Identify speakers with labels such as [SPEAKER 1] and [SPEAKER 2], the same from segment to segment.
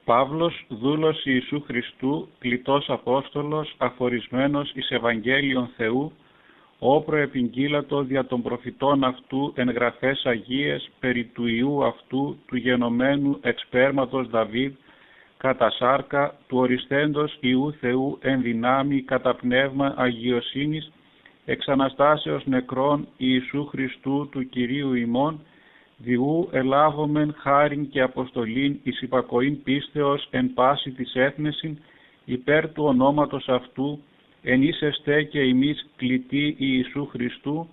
[SPEAKER 1] Παύλος, δούλος Ιησού Χριστού, κλητός Απόστολος, αφορισμένος εις Ευαγγέλιον Θεού, όπρο επιγγείλατο δια των προφητών αυτού εν γραφές Αγίες περί του Ιού αυτού, του γενομένου εξ σπέρματος Δαβίδ, κατά σάρκα, του οριστέντος Ιού Θεού εν δυνάμει κατά πνεύμα αγιοσύνης, εξ Αναστάσεως νεκρών Ιησού Χριστού του Κυρίου ημών, διού ελάβομεν χάριν και αποστολήν εις υπακοήν πίστεως εν πάση της έθνεσιν, υπέρ του ονόματος αυτού, εν είσεστε και ημείς κλητοί Ιησού Χριστού,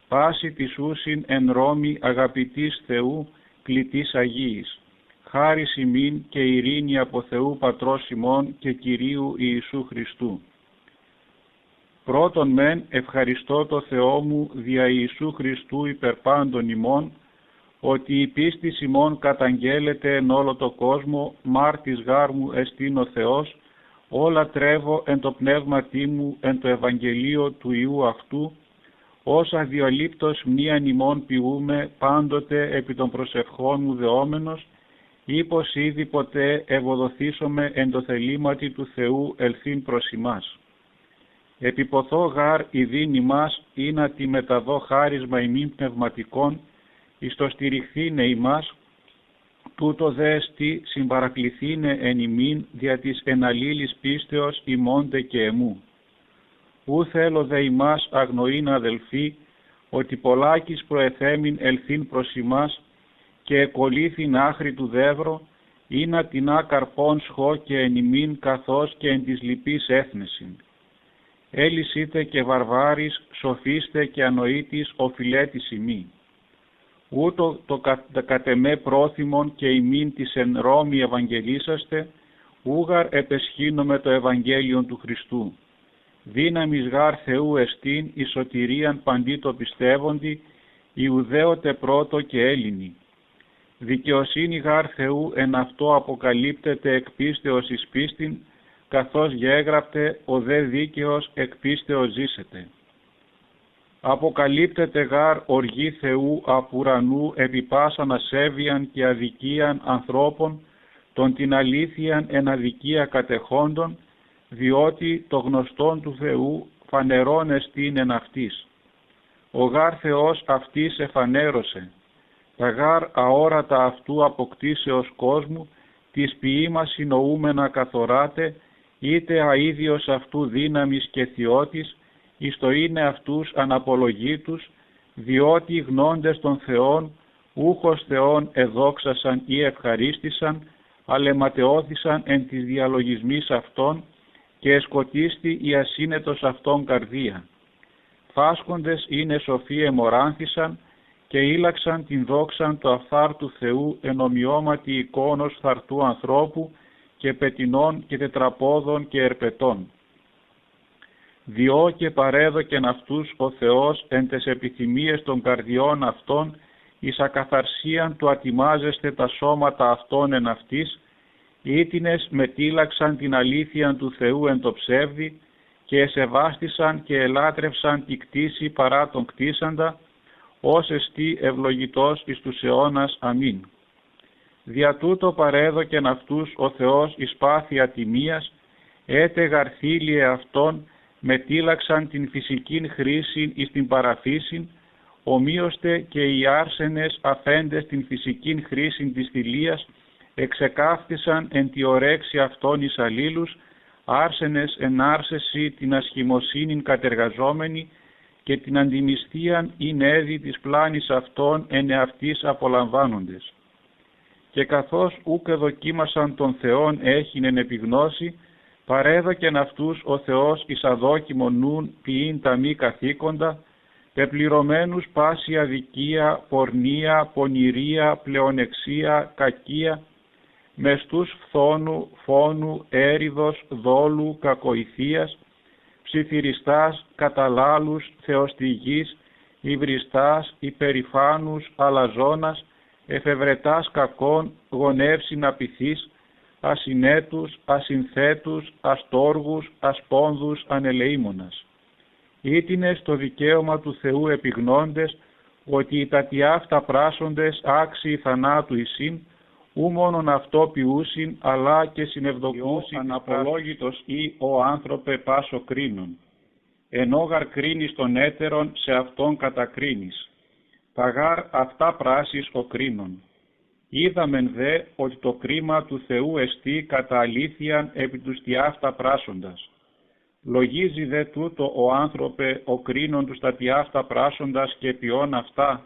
[SPEAKER 1] πάση της ούσιν εν Ρώμη αγαπητής Θεού, κλητής Αγίης. Χάρις ημίν και ειρήνη από Θεού Πατρός ημών και Κυρίου Ιησού Χριστού. Πρώτον μεν ευχαριστώ το Θεό μου δια Ιησού Χριστού υπερ πάντων ημών, ότι η πίστη ημών καταγγέλλεται εν όλο το κόσμο, μάρτης γάρ μου εστίν ο Θεός, όλα τρέβω εν το πνεύματί μου εν το Ευαγγελίο του Ιού αυτού, όσα διαλείπτως μνήαν ημών ποιούμε πάντοτε επί των προσευχών μου δεόμενος, ή πως ήδη ποτέ ευοδοθήσομαι εν το θελήματι του Θεού ελθύν προς ημάς. Επιποθώ γάρ ειδήν ημάς ή να τη μεταδώ χάρισμα ημίν πνευματικών, εις το στηριχθήνε ημάς, τούτο δε εστί συμπαρακληθήνε εν ημίν δια της εν αλλήλης πίστεως ημώντε και εμού. Ου θέλω δε ημάς αγνοήν αδελφοί, ότι πολλάκις προεθέμην ελθύν προς ημάς και εκολύθην άχρη του δεύρο, ή να τεινά καρπών σχώ και εν ημίν καθώς και εν της λυπής έθνεσιν. Έλυσίτε και βαρβάρης, σοφίστε και ανοήτης οφειλέτης ημί. Ούτω το κατ' εμέ πρόθυμον και ημίν της εν Ρώμη ευαγγελίσαστε, ούγαρ επεσχύνομαι το Ευαγγέλιον του Χριστού. Δύναμις γάρ Θεού εστίν εις σωτηρίαν παντί το πιστεύοντι, Ιουδαίωτε πρώτο και Έλληνοι. Δικαιοσύνη γάρ Θεού εν αυτό αποκαλύπτεται εκ πίστεως εις πίστην, καθώς γέγραπτε ο δε δίκαιος εκ πίστεως ζήσεται. Αποκαλύπτεται γάρ οργή Θεού απ' ουρανού επί πάσαν ασέβειαν και αδικίαν ανθρώπων, των την αλήθειαν εν αδικία κατεχόντων, διότι το γνωστόν του Θεού φανερόν εστίν εν αυτής. Ο γάρ Θεός αυτής εφανέρωσε, τα γάρ αόρατα αυτού αποκτήσεως κόσμου, της ποιήμας συνοούμενα καθοράτε, είτε αίδιος αυτού δύναμης και θειότης, εις το είναι αυτούς αναπολογήτους, διότι γνώντες των Θεών, ούχος Θεών εδόξασαν ή ευχαρίστησαν, αλεματεώθησαν εν της διαλογισμής αυτών, και εσκοτίστη η ασύνετος αυτών καρδία. Φάσκοντες είναι σοφοί εμοράνθησαν, και ήλαξαν την δόξαν το αφθάρτου Θεού εν ομοιώματι εικόνος θαρτού ανθρώπου και πετινών και τετραπόδων και ερπετών. Διό και παρέδοκεν αυτούς ο Θεός εν τες επιθυμίες των καρδιών αυτών, εις ακαθαρσίαν του ατιμάζεστε τα σώματα αυτών εν αυτής, ήτινες μετήλαξαν την αλήθεια του Θεού εν το ψεύδι, και εσεβάστησαν και ελάτρευσαν τη κτήση παρά τον κτήσαντα, ως εστί ευλογητός εις τους αιώνας. Αμήν. Δια τούτο παρέδοκεν αυτούς ο Θεός εις πάθη ατιμίας, έτε γαρθήλιε αυτών μετήλαξαν την φυσικήν χρήσιν εις την παραφύσιν, ομοίωστε και οι άρσενες αφέντες την φυσικήν χρήσιν της θηλείας, εξεκάφθησαν εν τη ορέξη αυτών εις αλλήλους, άρσενες εν άρσεση την ασχημοσύνην κατεργαζόμενη, και την αντιμισθίαν ειν έδι της πλάνης αυτών εν εαυτής απολαμβάνοντες. Και καθώς ούκ εδοκίμασαν τον Θεόν έχειν εν επιγνώση, παρέδοκεν αυτούς ο Θεός εις αδόκιμον νουν ποιήν τα μη καθήκοντα, πεπληρωμένους πάση αδικία, πορνεία, πονηρία, πλεονεξία, κακία, μεστούς φθόνου, φόνου, έριδος, δόλου, κακοηθείας, ψιθυριστάς, καταλάλους, θεοστηγής, υβριστάς, υπερηφάνους, αλαζόνας, εφευρετάς κακών, γονεύσιν απειθείς, ασυνέτους, ασυνθέτους, αστόργους, ασπόνδους, ανελεήμονας. Ήτινες το δικαίωμα του Θεού επιγνώντες, ότι οι τατιάφτα πράσσοντες άξιοι θανάτου εισήν, ου μόνον αυτό ποιούσιν, αλλά και συνευδοκούσιν αναπολόγητος ή ο άνθρωπε πάσο κρίνον. Ενώ γαρ κρίνεις τον έτερον, σε αυτόν κατακρίνεις. Τα γαρ αυτά πράσις ο κρίνον. Είδαμεν δε ότι το κρίμα του Θεού εστί κατά αλήθειαν επί τους τιάφτα πράσσοντας. Λογίζει δε τούτο ο άνθρωπε ο κρίνον τους τα τιάφτα πράσσοντας και ποιόν αυτά,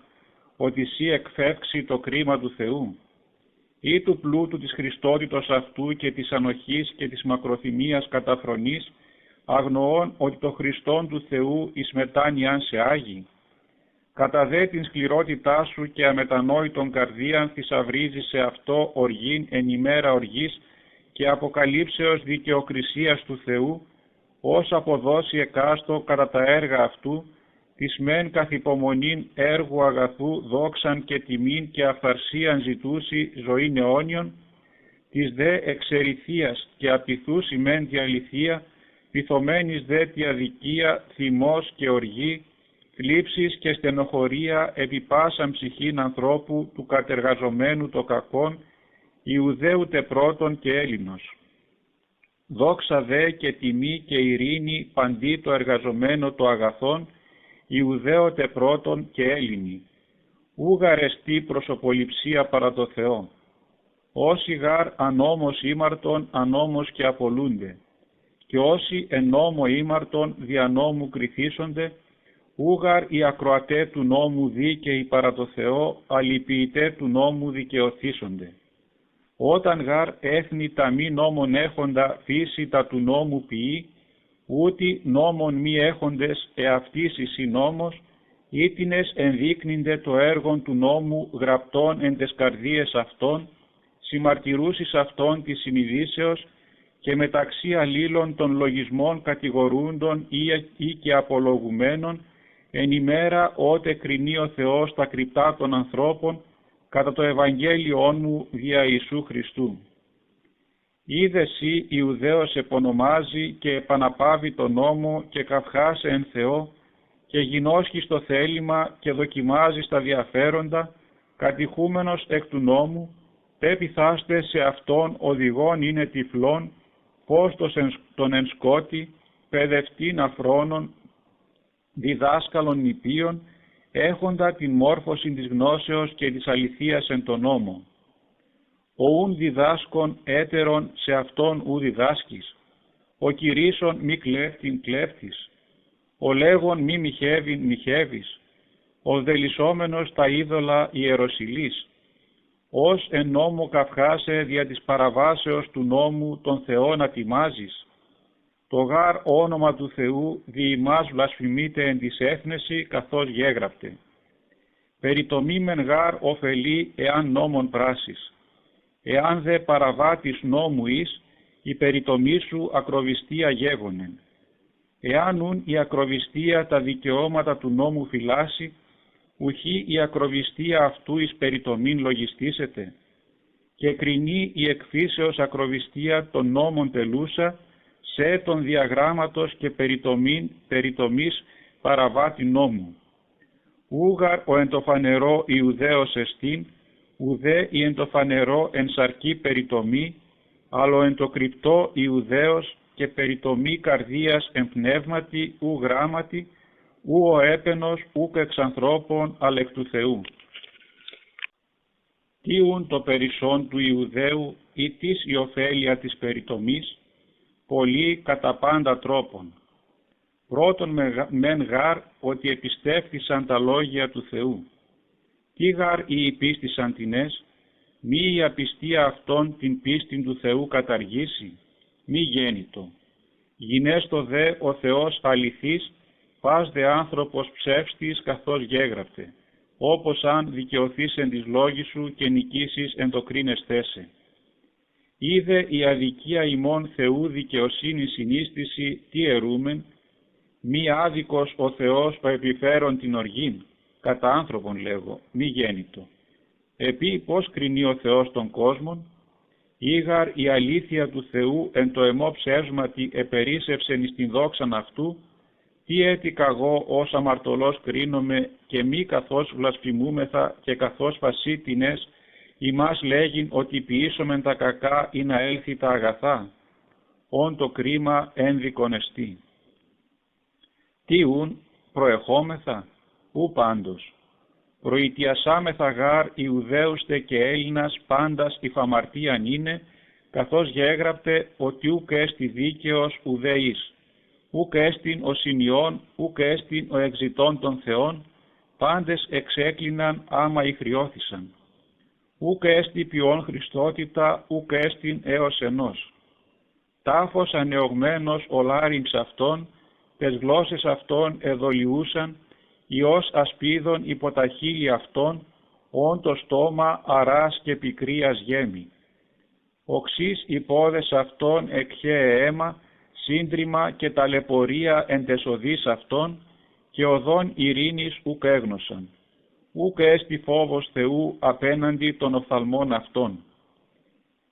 [SPEAKER 1] ότι σύ εκφεύξει το κρίμα του Θεού. Ή του πλούτου της χριστότητος αυτού και της ανοχής και της μακροθυμίας καταφρονής, αγνοών ότι το Χριστόν του Θεού εις μετάνοιαν σε άγει. Κατά δε την σκληρότητά σου και αμετανόητον καρδίαν θησαυρίζει σε αυτό οργήν εν ημέρα οργής και αποκαλύψεως δικαιοκρισίας του Θεού, ως αποδώσει εκάστο κατά τα έργα αυτού, της μεν καθ' υπομονήν έργου αγαθού δόξαν και τιμήν και αυθαρσίαν ζητούσι ζωήν αιώνιον, της δε εξερηθίας και απειθούσι μεν τη αληθεία, πειθωμένης δε τη αδικία, θυμός και οργή, θλίψεις και στενοχωρία επί πάσαν ψυχήν ανθρώπου του κατεργαζομένου το κακόν, Ιουδαίουτε πρώτον και Έλληνος. Δόξα δε και τιμή και ειρήνη παντί το εργαζομένο το αγαθόν, Ιουδαίωτε πρώτον και Έλληνη. Ου γαρεστή προσωποληψία παρά το Θεό. Όσοι γαρ ανόμος ήμαρτον ανόμος και απολούνται. Και όσοι εν νόμο ήμαρτον δια νόμου κριθίσονται, ούγαρ οι ακροατέ του νόμου δίκαιοι παρά το Θεό, αλληλποιητέ του νόμου δικαιωθήσονται. Όταν γαρ έθνη τα μη νόμων έχοντα φύση τα του νόμου ποιεί, ούτι νόμων μη έχοντες εαυτής εις νόμος, ήτινες ενδείκνυνται το έργον του νόμου γραπτών εν τες καρδίες αυτών, συμμαρτυρούσεις αυτών της συνειδήσεως και μεταξύ αλλήλων των λογισμών κατηγορούντων ή και απολογουμένων, εν ημέρα ότε κρινεί ο Θεός τα κρυπτά των ανθρώπων, κατά το Ευαγγέλιόν μου δια Ιησού Χριστού. Είδε σύ Ιουδαίος επωνομάζει και επαναπάβει τον νόμο και καυχάσε εν Θεό και γινώσχει στο θέλημα και δοκιμάζει στα διαφέροντα, κατηχούμενος εκ του νόμου, πέπιθάστε σε αυτόν οδηγών είναι τυφλών, πως τον ενσκότη, παιδευτήν αφρόνων, διδάσκαλων νηπίων, έχοντα την μόρφωση της γνώσεως και της αληθείας εν τον νόμο. Ο ούν διδάσκων έτερον σε αυτόν ου διδάσκεις, ο κηρύσσον μη κλέφτην κλέφτης, ο λέγον μη μοιχεύειν μοιχεύεις, ο δελισσόμενος τα είδωλα ιεροσυλής, ως εν νόμο καυχάσε δια της παραβάσεως του νόμου τον Θεό να τιμάζεις. Το γάρ όνομα του Θεού δι' ημάς βλασφημείται εν της έθνεση καθώς γέγραπτε. Περιτομήμεν γάρ ωφελεί εάν νόμον πράσις. Εάν δε παραβάτης νόμου εις, η περιτομή σου ακροβιστία γέγονεν. Εάν ουν η ακροβιστία τα δικαιώματα του νόμου φυλάσει, ουχή η ακροβιστία αυτού εις περιτομήν λογιστήσεται. Και κρινεί η εκφύσεως ακροβιστία των νόμων τελούσα, σε τον διαγράμματος και περιτομής παραβάτη νόμου. Ούγαρ ο εν το φανερό Ιουδαίος εστίν, ουδέ η εν το φανερό εν σαρκή περιτομή, αλλά εν το κρυπτό Ιουδαίος και περιτομή καρδίας εν πνεύματι ου γράμματι, ου ο έπαινος ουκ εξ ανθρώπων αλλά εκ του Θεού. Τι ουν το περισσόν του Ιουδαίου ή της η ωφέλεια της περιτομής, πολλοί κατά πάντα τρόπον. Πρώτον μεν γάρ ότι επιστεύθησαν τα λόγια του Θεού. Τι γάρ οι υπίστησαν τινές, μη η απιστία αυτών την πίστην του Θεού καταργήσει, μη γέννητο. Γινέστο δε ο Θεός αληθής, πας δε άνθρωπος ψεύστης καθώς γέγραπτε, όπως αν δικαιωθείς εν της λόγης σου και νικήσεις εν το κρίνεσθέσαι. Είδε η αδικία ημών Θεού δικαιοσύνη συνίστηση τι ερούμεν, μη άδικος ο Θεός επιφέρον την οργήν, κατά άνθρωπον λέγω, μη γέννητο. Επί πώς κρινεί ο Θεός των κόσμων, ήγαρ η αλήθεια του Θεού εν το εμό ψεύσματι επερίσευσεν εις την δόξαν αυτού, τι έτικα εγώ ως αμαρτωλός κρίνομαι και μη καθώς βλασφημούμεθα και καθώς φασίτινες ημάς λέγειν ότι ποιήσομεν τα κακά ή να έλθει τα αγαθά, όν το κρίμα ένδικον εστί. Τι ούν προεχόμεθα, ου πάντως. Προητιασάμεθα γάρ Ιουδαίουστε και Έλληνας πάντας υφαμαρτίαν είναι, καθώς γέγραπτε ότι ούκ έστι δίκαιος ουδέης, ούκ έστιν ο συνιών, ούκ έστιν ο εξητών των Θεών, πάντες εξέκλειναν άμα ηχριώθησαν. Ούκ έστι ποιόν Χριστότητα, ούκ έστιν έως ενός. Τάφος ανεωγμένος ο λάρυγξ αυτών, τες γλώσσες αυτών εδολιούσαν, Υιός ασπίδων υπό τα χείλη αυτών, όν το στόμα αράς και πικρίας γέμει. Οξύς οι πόδες αυτών εκχέε αίμα, σύντριμα και ταλαιπωρία εν τες οδείς αυτών, και οδόν ειρήνης ουκ έγνωσαν. Ουκ έστι φόβος Θεού απέναντι των οφθαλμών αυτών.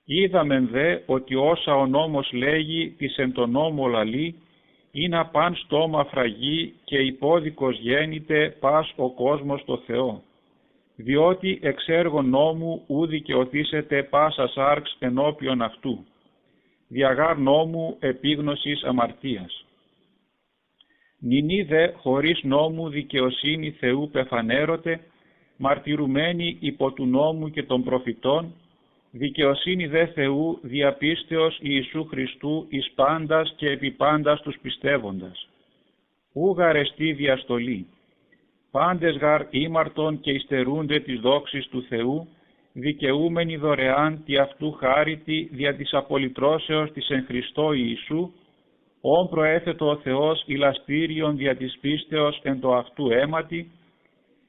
[SPEAKER 1] Είδαμεν δε ότι όσα ο νόμος λέγει της εν τον νόμο λαλεί, είναι παν στόμα φραγή και υπόδικος γέννηται πας ο κόσμος το Θεό. Διότι εξ έργων νόμου ου δικαιωθήσεται πάσα σάρξ ενώπιον αυτού. Διαγάρ νόμου επίγνωσης αμαρτίας. Νηνή δε χωρίς νόμου δικαιοσύνη Θεού πεφανέρωτε, μαρτυρουμένη υπό του νόμου και των προφητών, δικαιοσύνη δε Θεού διαπίστεως Ιησού Χριστού εις πάντας και επί πάντας τους πιστεύοντας. Ου γαρεστή διαστολή. Πάντες γαρ ήμαρτον και υστερούνται της δόξης του Θεού, δικαιούμενοι δωρεάν τη αυτού χάριτη δια της απολυτρώσεως της εν Χριστώ Ιησού, όν προέθετο ο Θεός ηλαστήριον δια της πίστεως εν το αυτού αίματι,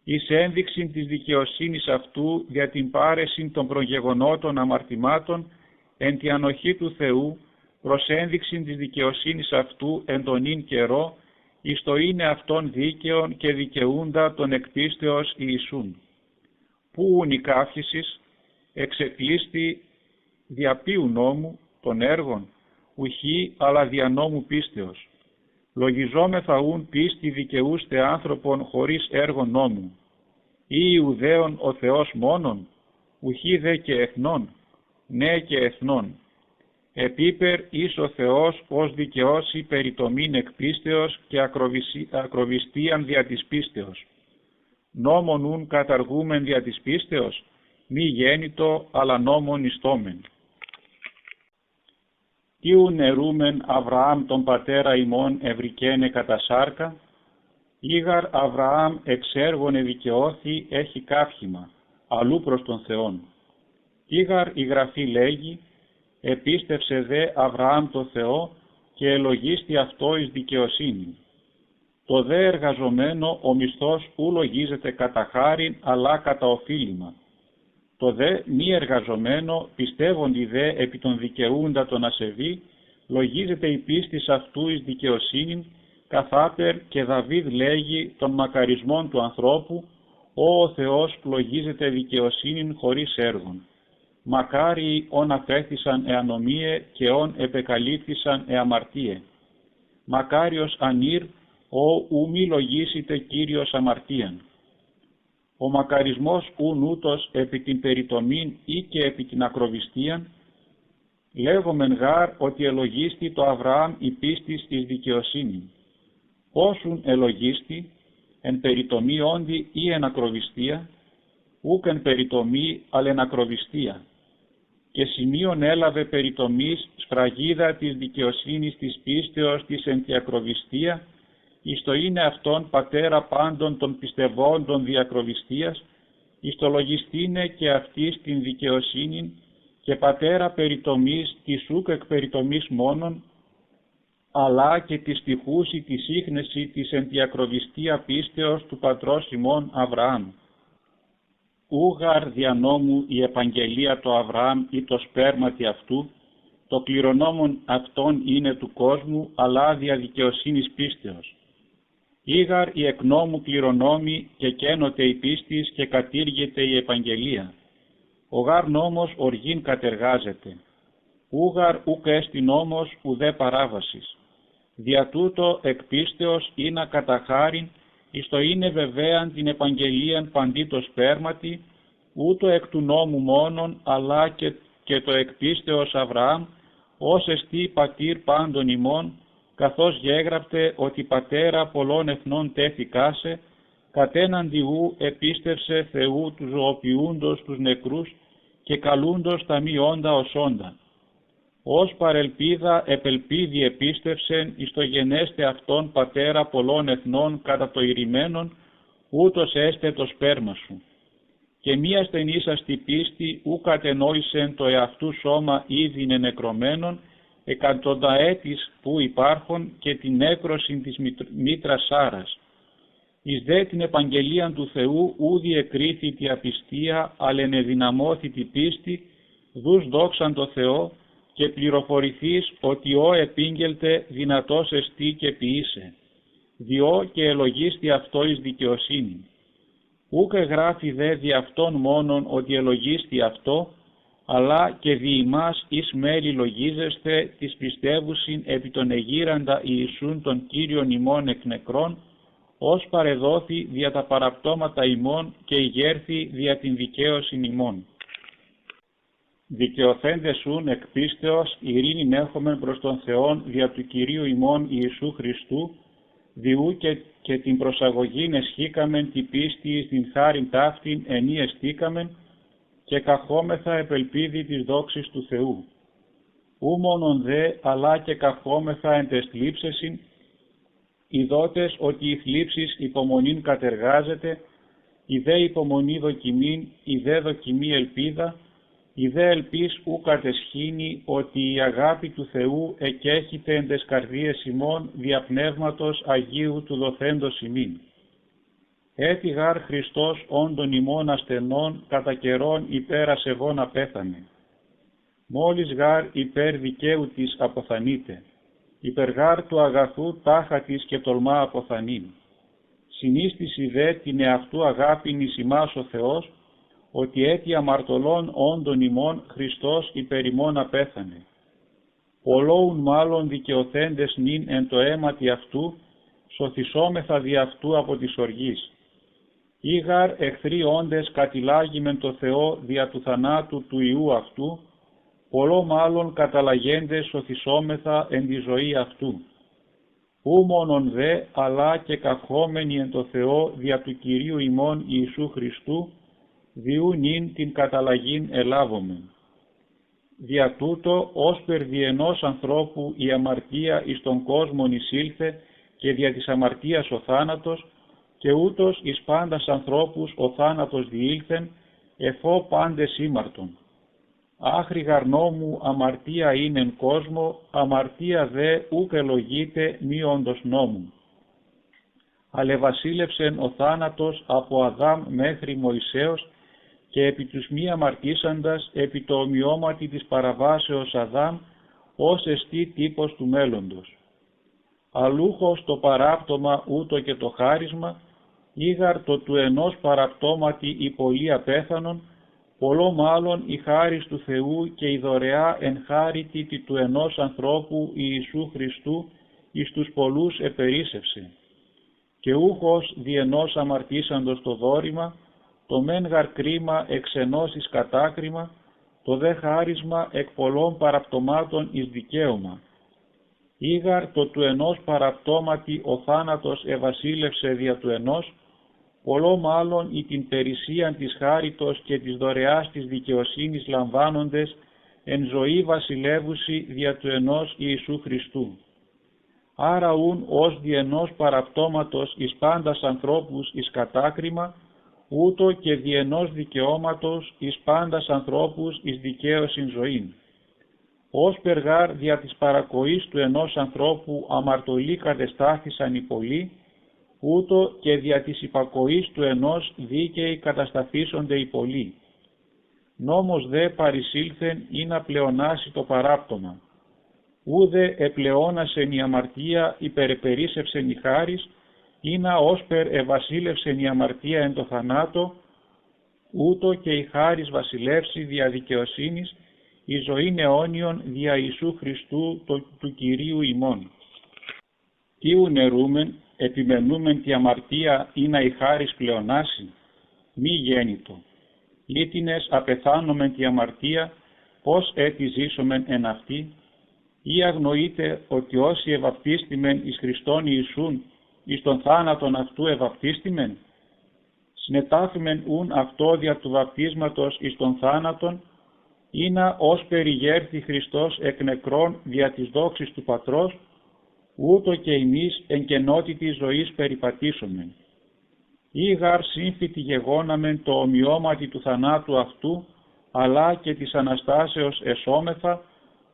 [SPEAKER 1] εις ένδειξην της δικαιοσύνης αυτού δια την πάρεσιν των προγεγονότων αμαρτημάτων εν τη ανοχή του Θεού, προς ένδειξην της δικαιοσύνης αυτού εν τον ίν καιρό, εις το είναι αυτόν δίκαιον και δικαιούντα τον εκπίστεως Ιησούν. Πού ούν η καύχησης, εξεκλείστη δια ποιου νόμου των έργων, ουχή αλλά δια νόμου πίστεως. Λογιζόμεθα ούν πίστη δικαιούστε άνθρωπον χωρίς έργο νόμου. Ή Ιουδαίων ο Θεός μόνον, ουχή δε και εθνών, ναι και εθνών. Επίπερ εις ο Θεός ως δικαιώσει περιτομήν εκ πίστεως και ακροβιστίαν δια της πίστεως. Νόμον ούν καταργούμεν δια της πίστεως, μη γέννητο αλλά νόμον ιστόμεν. Τι ουν ερούμεν Αβραάμ τον πατέρα ημών ευρικένε κατά σάρκα, ήγαρ Αβραάμ εξ έργων εδικαιώθη έχει καύχημα, αλλού προς τον Θεόν. Ήγαρ η Γραφή λέγει, επίστευσε δε Αβραάμ το Θεό και ελογίστη αυτό εις δικαιοσύνη. Το δε εργαζομένο ο μισθός ου λογίζεται κατά χάριν αλλά κατά οφείλημα. Το δε μη εργαζομένο πιστεύοντι δε επί τον δικαιούντα τον ασεβή, λογίζεται η πίστης αυτού εις δικαιοσύνην, καθάπερ και Δαβίδ λέγει των μακαρισμών του ανθρώπου, ο Θεός λογίζεται δικαιοσύνην χωρίς έργων. Μακάριοι όν αφέθησαν εανομίε και όν επεκαλύφθησαν εαμαρτίε. Μακάριος ανήρ, ου μη λογίσετε Κύριος αμαρτίαν. Ο μακαρισμός ούν ούτως επί την περιτομήν ή και επί την ακροβιστίαν, λέγομεν γάρ ότι ελογίστη το Αβραάμ η πίστης εις δικαιοσύνη. Όσουν ελογίστη, εν περιτομή όντι ή εν ακροβιστία, ούκ εν περιτομή αλλά εν ακροβιστία. Και σημείον έλαβε περιτομής σφραγίδα της δικαιοσύνης της πίστεως της εν τη ακροβιστία, εις το είναι αυτόν πατέρα πάντων των πιστευόντων διακροβιστίας, εις το λογιστήνε και αυτής την δικαιοσύνην και πατέρα περιτομής της ούκ εκ περιτομής μόνον, αλλά και της τυχούση τη σύχνεση της εν τη ακροβιστία πίστεως του πατρός ημών Αβραάμ. Ούγαρ δια νόμου η επαγγελία του Αβραάμ ή το σπέρματι αυτού, το κληρονόμον αυτόν είναι του κόσμου, αλλά δια δικαιοσύνης πίστεως. Ήγαρ η εκ νόμου κληρονόμη και καίνοτε η πίστης και κατήργεται η επαγγελία. Ο γάρ νόμος οργήν κατεργάζεται. Ούγαρ ούκ έστι νόμος ουδέ παράβασης. Δια τούτο εκ πίστεως είναι κατά χάριν, εις το είναι βεβαίαν την επαγγελίαν παντί το σπέρματι, ούτω εκ του νόμου μόνον, αλλά και το εκ πίστεως Αβραάμ, ως εστί πατήρ πάντων ημών, καθώς γέγραπτε ότι πατέρα πολλών εθνών τέθηκάσε, κατέναντι ου επίστευσε Θεού του ζωοποιούντος τους νεκρούς και καλούντος τα μη όντα ως όντα. Ως παρελπίδα επελπίδη επίστευσεν εις το γενέστε αυτόν πατέρα πολλών εθνών κατά το ηρημένον, ούτως έστε το σπέρμα σου. Και μία στενήσαστη πίστη ου κατενόησεν το εαυτού σώμα ήδη νεκρωμένον, εκατονταέτης που υπάρχον και την νέκρωση της μήτρας Σάρας. Εις δε την επαγγελίαν του Θεού ούδη εκρίθη τη απιστία, αλλά ενεδυναμώθη τη πίστη, δους δόξαν το Θεό, και πληροφορηθείς ότι ο επήγγελτε δυνατός εστί και ποιήσε, διό και ελογίστη αυτό εις δικαιοσύνη. Ούκ εγγράφει δε δι' αυτόν μόνον ότι ελογίστη αυτό, αλλά και δι' ημάς εις μέλη λογίζεστε της πιστεύουσιν επί τον εγείραντα Ιησούν τον Κύριον ημών εκ νεκρών, ως παρεδόθη δια τα παραπτώματα ημών και ηγέρθη δια την δικαίωσιν ημών. Δικαιωθέντεσουν εκ πίστεως ειρήνην έχομεν προς τον Θεόν δια του Κυρίου ημών Ιησού Χριστού, διού και την προσαγωγήν εσχήκαμεν τη πίστη εις την χάριν ταύτην ενή εστίκαμεν, και καχόμεθα επελπίδη της δόξης του Θεού. Ού μόνον δε, αλλά και καχόμεθα εν τες θλίψεσιν, ειδότες ότι η θλίψης υπομονήν κατεργάζεται, η δε υπομονή δοκιμήν, η δε δοκιμή ελπίδα, η δε ελπίς ου κατεσχύνει ότι η αγάπη του Θεού εκέχυται εν τες καρδίες ημών δια πνεύματος Αγίου του δοθέντος ημίν. Έτι γάρ Χριστός όντων ημών ασθενών κατά καιρόν υπέρ ασεβών απέθανε. Μόλις γάρ υπέρ δικαίου της αποθανείται, υπέρ γάρ του αγαθού τάχα της και τολμά αποθανήν. Συνίστηση δε την εαυτού αγάπην εις ημάς ο Θεός, ότι έτι αμαρτωλών όντων ημών Χριστός υπέρ ημών απέθανε. Πολλόουν μάλλον δικαιωθέντες νυν εν το αίματι αυτού, σωθησόμεθα δι' αυτού από της οργής. Ήγαρ εχθροί όντες κατηλάγημεν το Θεό δια του θανάτου του Ιού αυτού, πολλό μάλλον καταλαγέντες σωθησόμεθα εν τη ζωή αυτού. Ού μόνον δε, αλλά και καχόμενοι εν το Θεό δια του Κυρίου ημών Ιησού Χριστού, διού νυν την καταλαγήν ελάβομεν. Δια τούτο, ως περ δι' ενός ανθρώπου η αμαρτία εις τον κόσμον εισήλθε και δια της αμαρτίας ο θάνατος, και ούτως εις πάντας ανθρώπους ο θάνατος διήλθεν, εφό πάντες ήμαρτον. Άχρη γαρνόμου αμαρτία είναι εν κόσμο, αμαρτία δε ούκ ελογείται μη όντως νόμου. Αλλά βασίλευσεν ο θάνατος από Αδάμ μέχρι Μωυσέως, και επί τους μη αμαρτήσαντας επί το ομοιώματι της παραβάσεως Αδάμ, ως εστί τύπος του μέλλοντος. Αλλούχος το παράπτωμα ούτω και το χάρισμα, ήγαρ το του ενός παραπτώματι η πολλή απέθανον, πολλό μάλλον η χάρις του Θεού και η δωρεά εν χάριτη του ενός ανθρώπου Ιησού Χριστού εις τους πολλούς επερίσευσε. Και ούχος δι' ενός αμαρτήσαντος το δόρημα, το μεν γαρ κρίμα εξ ενός εις κατάκριμα, το δε χάρισμα εκ πολλών παραπτωμάτων εις δικαίωμα. Ήγαρ το του ενός παραπτώματι ο θάνατος ευασίλευσε δια του ενός, πολλό μάλλον η την περισσίαν της χάριτος και της δωρεάς της δικαιοσύνης λαμβάνοντες εν ζωή βασιλεύουσι δια του ενός Ιησού Χριστού. Άρα ούν ως δι' ενός παραπτώματος εις πάντας ανθρώπους εις κατάκριμα, ούτω και δι' ενός δικαιώματος εις πάντας ανθρώπους εις δικαίωσιν ζωήν. Ως περγάρ δια της παρακοής του ενός ανθρώπου αμαρτωλοί κατεστάθησαν οι πολλοί, ούτω και δια της υπακοής του ενός δίκαιοι κατασταθήσονται οι πολλοί. Νόμος δε παρισήλθεν ή να πλεονάσει το παράπτωμα. Ούδε επλεώνασεν η αμαρτία υπερεπερίσευσεν η χάρις, ή να όσπερ ευασίλευσεν η αμαρτία εν το θανάτο, ούτω και η χάρις βασιλεύσει δια δικαιοσύνης, η ζωή αιώνιον δια Ιησού Χριστού του Κυρίου ημών. Τι ουνερούμεν, επιμενούμεν τη αμαρτία ή να η χάρις πλεονάσει, μη γέννητο. ήτινες απεθάνομεν τη αμαρτία, πώς έτι ζήσομεν εν αυτή, ή αγνοείτε ότι όσοι ευαπτίστημεν εις Χριστόν Ιησούν, εις τον θάνατον αυτού ευαπτίστημεν, συνετάφημεν ούν αυτό δια του βαπτίσματος εις τον θάνατον, ήνα ως περιγέρθη Χριστός εκ νεκρών δια της δόξης του Πατρός, ούτω και εμείς εν κενότητη ζωής περιπατήσομεν. Ή γαρ σύμφυτη γεγόναμεν το ομοιώματι του θανάτου αυτού, αλλά και της Αναστάσεως εσώμεθα,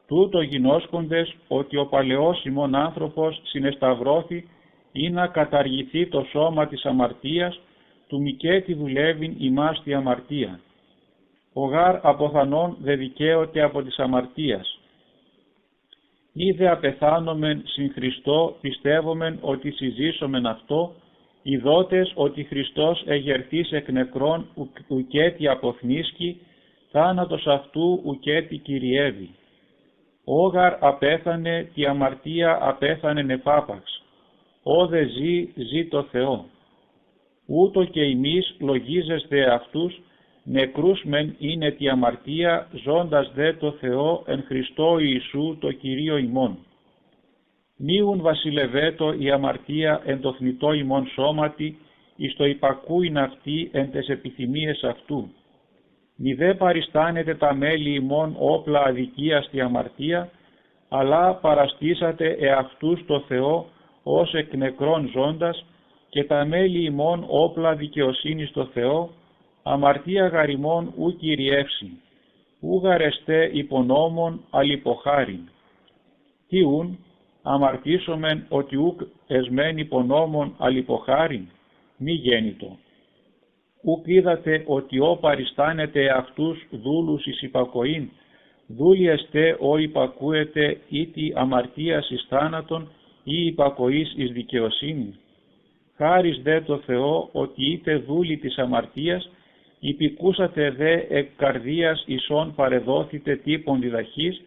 [SPEAKER 1] τούτο γινώσκοντες ότι ο παλαιός ημών άνθρωπος συνεσταυρώθη ή να καταργηθεί το σώμα της αμαρτίας, του μικέτη δουλεύειν ημάς τη αμαρτία. Ο γάρ αποθανών δε δικαίωται από της αμαρτίας. Ή δε απεθάνομεν συν Χριστό πιστεύομεν ότι συζήσομεν αυτό, ειδότες ότι Χριστός εγερθείς εκ νεκρών ουκέτι αποθνίσκει, θάνατος αυτού ουκέτι κυριεύει. Όγαρ απέθανε, τη αμαρτία απέθανε νεπάπαξ. Ω δε ζει το Θεό. Ούτω και εμείς λογίζεστε αυτούς, νεκρούς μεν είναι τη αμαρτία, ζώντας δε το Θεό εν Χριστώ Ιησού το Κυρίο ημών. Μίουν βασιλευέτο η αμαρτία εν το θνητό ημών σώματι, εις το υπακούειν αυτή εν τες επιθυμίες αυτού. Μη δε παριστάνετε τα μέλη ημών όπλα αδικίας τη αμαρτία, αλλά παραστήσατε εαυτούς το Θεό ως εκ νεκρών ζώντας, και τα μέλη ημών όπλα δικαιοσύνης το Θεό, αμαρτία γαριμών ου κυριεύσει, ου γαρεστέ υπονόμων αλιποχάριν. Τι ούν, αμαρτήσομεν ότι ουκ εσμέν υπονόμων αλιποχάριν, μη γέννητο. Ουκ είδατε ότι ό παριστάνετε αυτούς δούλους εις υπακοήν, δούλοι εστέ ο υπακούετε ήτι αμαρτίας εις θάνατον ή υπακοής εις δικαιοσύνη. Χάρις δε το Θεό ότι είτε δούλοι της αμαρτίας, υπηκούσατε δε εκ καρδίας ισόν παρεδόθητε τύπων διδαχής,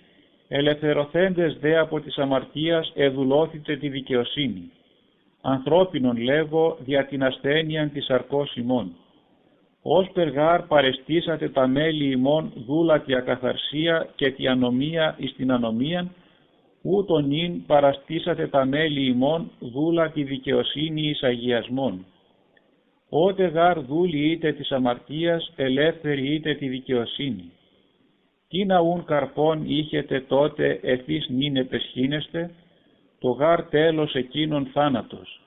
[SPEAKER 1] ελευθερωθέντες δε από της αμαρτίας εδουλώθητε τη δικαιοσύνη. Ανθρώπινον λέγω δια την ασθένειαν της σαρκός ημών. Ως περγάρ παρεστήσατε τα μέλη ημών δούλα τη ακαθαρσία και τη ανομία εις την ανομίαν, ούτων νυν παραστήσατε τα μέλη ημών δούλα τη δικαιοσύνη εις αγιασμών. Ότε γάρ δούλη είτε της αμαρτίας, ελεύθερη είτε τη δικαιοσύνη. Τι να ούν καρπών είχετε τότε ευθύς νυν επεσχύνεστε, το γάρ τέλος εκείνον θάνατος.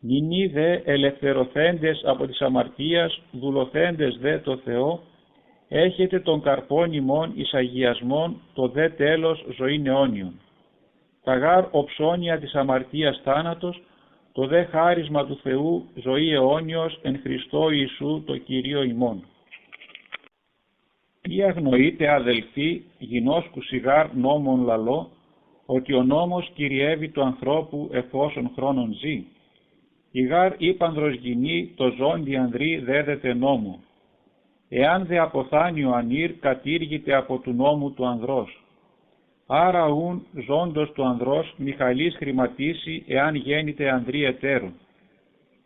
[SPEAKER 1] Νυνί δε ελευθερωθέντες από της αμαρτίας, δουλωθέντες δε το Θεό, έχετε τον καρπόν ημών εις αγιασμών, το δε τέλος ζωήν αιώνιον. Τα γάρ οψώνια της αμαρτίας θάνατος, το δε χάρισμα του Θεού ζωή αιώνιος εν Χριστώ Ιησού το Κυρίο ημών. Ή αγνοείτε αδελφοί, γινώσκου σιγάρ νόμον λαλό, ότι ο νόμος κυριεύει του ανθρώπου εφόσον χρόνον ζει. Η γάρ ύπανδρος γυνή το ζώντι ανδρή δέδεται νόμο. Εάν δε αποθάνει ο ανήρ κατήργηται από του νόμου του ανδρός. Άρα ούν ζώντος του ανδρός μιχαλής χρηματίσει εάν γέννηται ανδρή εταίρον.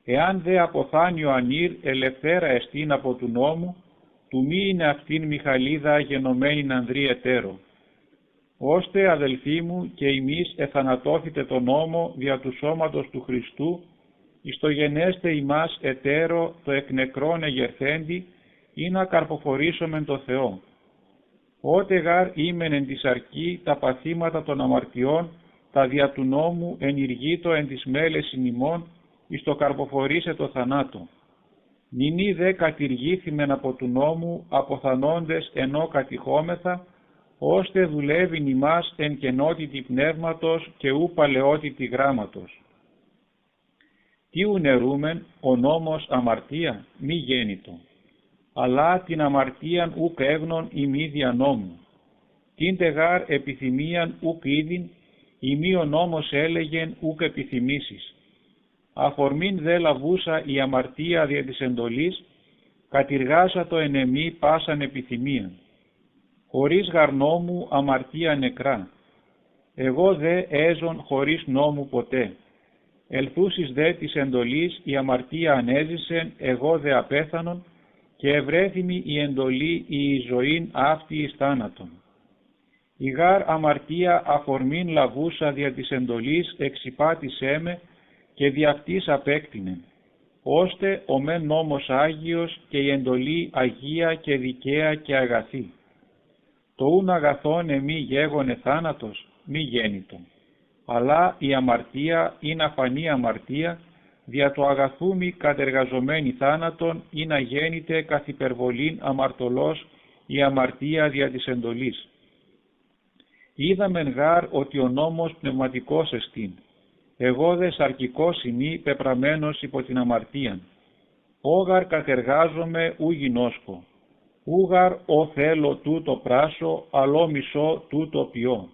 [SPEAKER 1] Εάν δε αποθάνει ο ανήρ ελευθέρα εστίν από του νόμου, του μη είναι αυτήν μιχαλίδα γενομένην ανδρή εταίρο. Ώστε αδελφοί μου και εμείς εθανατώθητε τον νόμο δια του σώματος του Χριστού, εις το γενέστε ημάς εταίρο το εκ νεκρών εγερθέντη, ή να καρποφορήσομεν το Θεό. Ότε γάρ ήμεν εν της αρκή τα παθήματα των αμαρτιών, τα δια του νόμου ενηργείτο εν της μέλεσιν ημών, εις το καρποφορήσε το θανάτο. Νυνί δε κατηργήθημεν από του νόμου, αποθανόντες ενώ κατηχόμεθα, ώστε δουλεύειν ημάς εν κενότητη πνεύματος και ου παλαιότητη γράμματος. Τι ουνερούμεν, ο νόμος αμαρτία, μη γέννητο, αλλά την αμαρτίαν ουκ έγνον ημί δια νόμου. Την τεγάρ επιθυμίαν ουκ είδην, ημί ο νόμος έλεγεν ουκ επιθυμήσεις. Αφορμήν δε λαβούσα η αμαρτία δια της εντολής, κατηργάσα το εν εμή πάσαν επιθυμίαν. Χωρίς γαρ νόμου αμαρτία νεκρά. Εγώ δε έζων χωρίς νόμου ποτέ. Ελθούσεις δε της εντολής η αμαρτία ανέζησεν, εγώ δε απέθανον, και ευρέθημη η εντολή η ζωήν αυτή εις θάνατον. Η γάρ αμαρτία αφορμήν λαβούσα δια της εντολής εξυπάτησέ με και δι' αυτής απέκτηνεν, ώστε ο μεν νόμος Άγιος και η εντολή Αγία και δικαία και αγαθή. Το ούν αγαθόν εμεί γέγονε θάνατος, μη γέννητο, αλλά η αμαρτία είναι αφανή αμαρτία, δια το αγαθούμι κατεργαζομένη θάνατον ή να γέννηται καθ' υπερβολήν αμαρτωλός η αμαρτία δια της εντολής. Είδαμεν γάρ ότι ο νόμος πνευματικός εστίν, εγώ δε σαρκικός ημί πεπραμένος υπό την αμαρτίαν. Όγαρ κατεργάζομαι ου γινώσκω, ούγαρ ο θέλω τούτο πράσω, αλλό μισό τούτο ποιώ.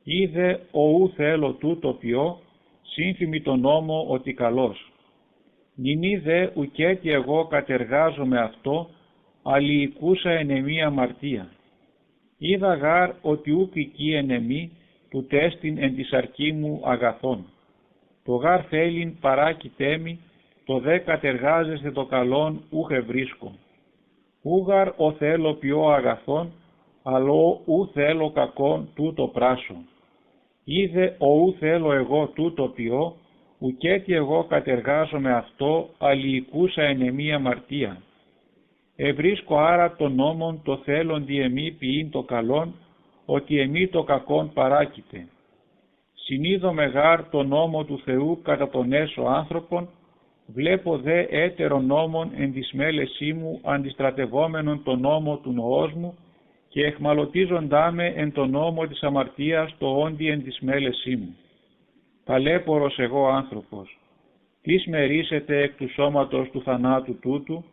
[SPEAKER 1] Είδε ο ου θέλω τούτο ποιώ, σύμφημη τον νόμο ότι καλός. Νηνή δε ουκέτι εγώ κατεργάζομαι αυτό, αλληλικούσα εν εμή αμαρτία. Είδα γάρ ότι ούκ εκεί εν εμή, του τέστην εν τη σαρκή μου αγαθών. Το γάρ θέλειν παράκητέ μη, το δε κατεργάζεστε το καλόν ούχε βρίσκω. Ούγαρ ο θέλω ποιό αγαθόν, αλλό ου θέλω κακόν τούτο πράσω. Είδε ο ου θέλω εγώ τούτο ποιό, ουκέτι εγώ κατεργάζομαι αυτό, αλληλικούσα εν εμή αμαρτία. Ευρίσκω άρα τον νόμον το θέλον δι' εμή ποιήν το καλόν, ότι εμή το κακόν παράκειται. Συνείδομαι γάρ το νόμο του Θεού κατά τον έσω άνθρωπον, βλέπω δε έτερον νόμον εν της μέλεσή μου αντιστρατευόμενον τον νόμο του νοός μου και εχμαλωτίζοντά με εν τον νόμο της αμαρτίας το όντι εν της μέλεσή μου. Ταλέπορος εγώ άνθρωπος, τις μερίσετε εκ του σώματος του θανάτου τούτου,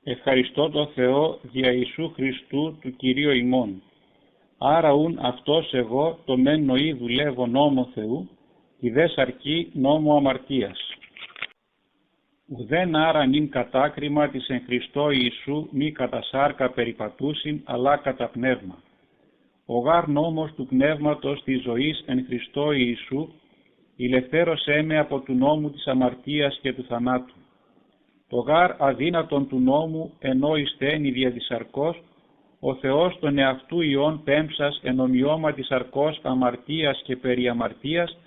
[SPEAKER 1] ευχαριστώ το Θεό δια Ιησού Χριστού του Κυρίου ημών. Άρα ούν αυτός εγώ το μεν νοή δουλεύω νόμο Θεού, τη δε σαρκή νόμο αμαρτίας. Ουδέν άρα νυν κατάκριμα της εν Χριστώ Ιησού μη κατά σάρκα περιπατούσιν, αλλά κατά πνεύμα. Ο γάρ νόμος του πνεύματος της ζωής εν Χριστώ Ιησού ηλευθέρωσέ με από του νόμου της αμαρτίας και του θανάτου. Το γάρ αδύνατον του νόμου ενώ εισθένει δια της σαρκός, ο Θεός τον εαυτού Υιόν πέμψας εν ομοιώματι σαρκός αμαρτίας και περί αμαρτίας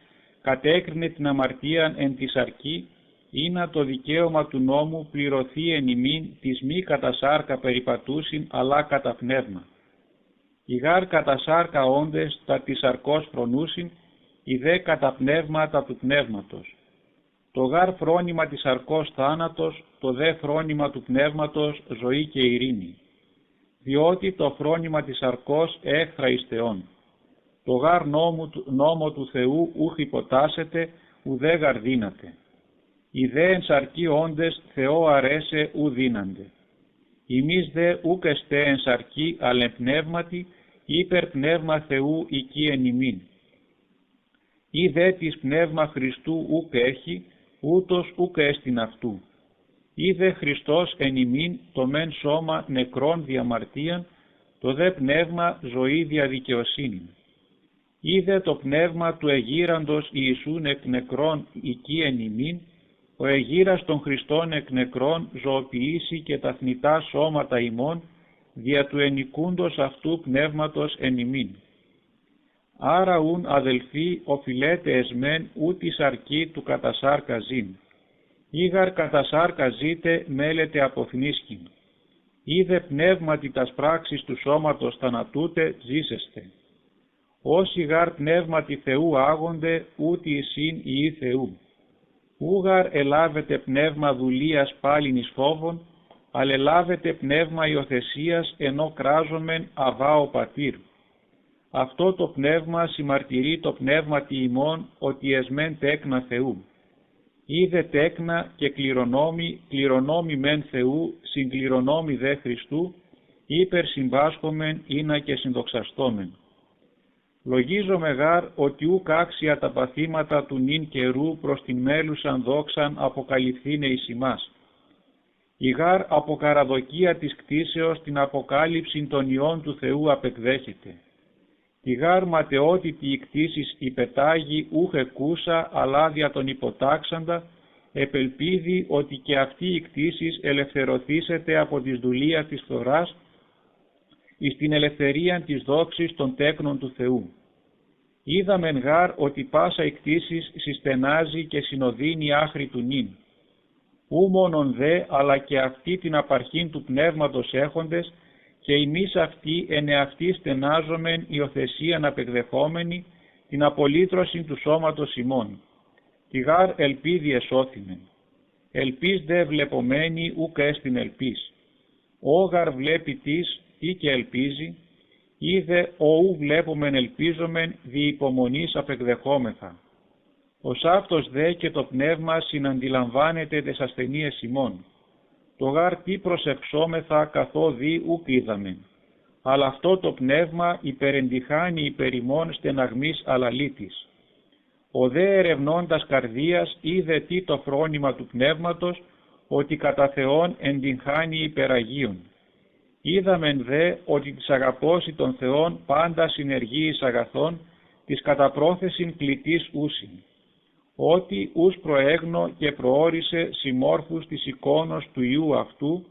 [SPEAKER 1] κατέκρινε την αμαρτίαν εν τη σαρκή, ήνα το δικαίωμα του νόμου πληρωθεί εν ημίν της μη κατά σάρκα περιπατούσιν, αλλά κατά πνεύμα. Οι γάρ κατά σάρκα όντες τα της σαρκός φρονούσιν, οι δε κατά πνεύματα του πνεύματος. Το γάρ φρόνημα της σαρκός θάνατος, το δε φρόνημα του πνεύματος ζωή και ειρήνη. Διότι το φρόνημα της σαρκός έχθρα εις Θεόν. Το γάρ νόμο του Θεού ούχ υποτάσσεται, ουδέ γαρ δύναται. Οι δε εν σαρκή όντες Θεό αρέσε ου δύνανται. Εμείς δε ούκ εστέ εν σαρκή αλλά εν πνεύματι, υπερ πνεύμα Θεού εκεί εν ημίν. Ή δε της πνεύμα Χριστού ούκ έχει, ούτως ούκ έστιν αυτού. Ή δε Χριστός εν ημίν το μεν σώμα νεκρόν διαμαρτίαν, το δε πνεύμα ζωή διαδικαιοσύνην. Ή δε το πνεύμα του εγείραντος Ιησούν εκ νεκρών εκεί εν ημίν, ο εγείρας των Χριστών εκ νεκρών ζωοποιήσει και τα θνητά σώματα ημών, δια του ενικούντος αυτού πνεύματος εν ημίν. Άρα ούν αδελφοί οφειλέτε εσμέν ούτη σαρκή του κατασάρκα ζήν. Ήγαρ κατασάρκα ζείτε μέλετε αποθνίσκην. Είδε πνεύματι τας πράξεις του σώματος θανατούτε ζήσεστε. Όσοι γαρ πνεύματι Θεού άγονται ούτι εσύν ιη Θεού. Ούγαρ ελάβετε πνεύμα δουλείας πάλιν εις φόβον, αλλά ελάβετε πνεύμα υιοθεσίας ενώ κράζομεν αβά ο πατήρ. Αυτό το πνεύμα συμμαρτυρεί το πνεύματι ημών ότι εσμέν τέκνα Θεού. Είδε τέκνα και κληρονόμοι μεν Θεού, συγκληρονόμοι δε Χριστού, υπερ συμβάσχομεν ήνα και συνδοξαστόμεν. Λογίζομαι γάρ ότι ούκ άξια τα παθήματα του νυν καιρού προς την μέλουσαν δόξαν αποκαλυφθήνε εις ημάς. Η γάρ από καραδοκία της κτήσεως την αποκάλυψη των ιών του Θεού απεκδέχεται. Η γάρ ματαιότητη η κτήσης υπετάγει ούχ εκούσα αλλά δια τον υποτάξαντα, επελπίδει ότι και αυτή η κτήσης ελευθερωθήσεται από της δουλεία της φθοράς εις την ελευθερία της δόξης των τέκνων του Θεού. Είδαμεν γάρ ότι πάσα η κτήσης συστενάζει και συνοδύνει άχρη του νυν. Ού μόνον δε, αλλά και αυτή την απαρχήν του πνεύματος έχοντες, και εμείς αυτοί εν εαυτοί στενάζομεν υιοθεσίαν απεκδεχόμενοι την απολύτρωση του σώματος ημών. Τη γάρ ελπίδη εσώθημεν. Ελπίς δε βλεπομένη ουκ έστιν ελπίς. Όγαρ βλέπει της ή και ελπίζει, είδε οού βλέπομεν ελπίζομεν δι' υπομονής απεκδεχόμεθα. Ως αυτός δε και το πνεύμα συναντιλαμβάνεται τες ασθενείες ημών. Το γάρ τι προσευχόμεθα καθόδη ουκ είδαμεν. Αλλά αυτό το πνεύμα υπερεντυχάνει υπερ ημών στεναγμής αλαλήτης. Ο δε ερευνώντας καρδίας είδε τι το φρόνημα του πνεύματος, ότι κατά Θεόν εντυγχάνει υπεραγίων. Είδαμεν δε ότι της αγαπώση των Θεών πάντα συνεργεί εις αγαθών, της κατά πρόθεσιν κλητής ούσιν. Ότι ους προέγνω και προόρισε συμμόρφους της εικόνος του Υιού αυτού,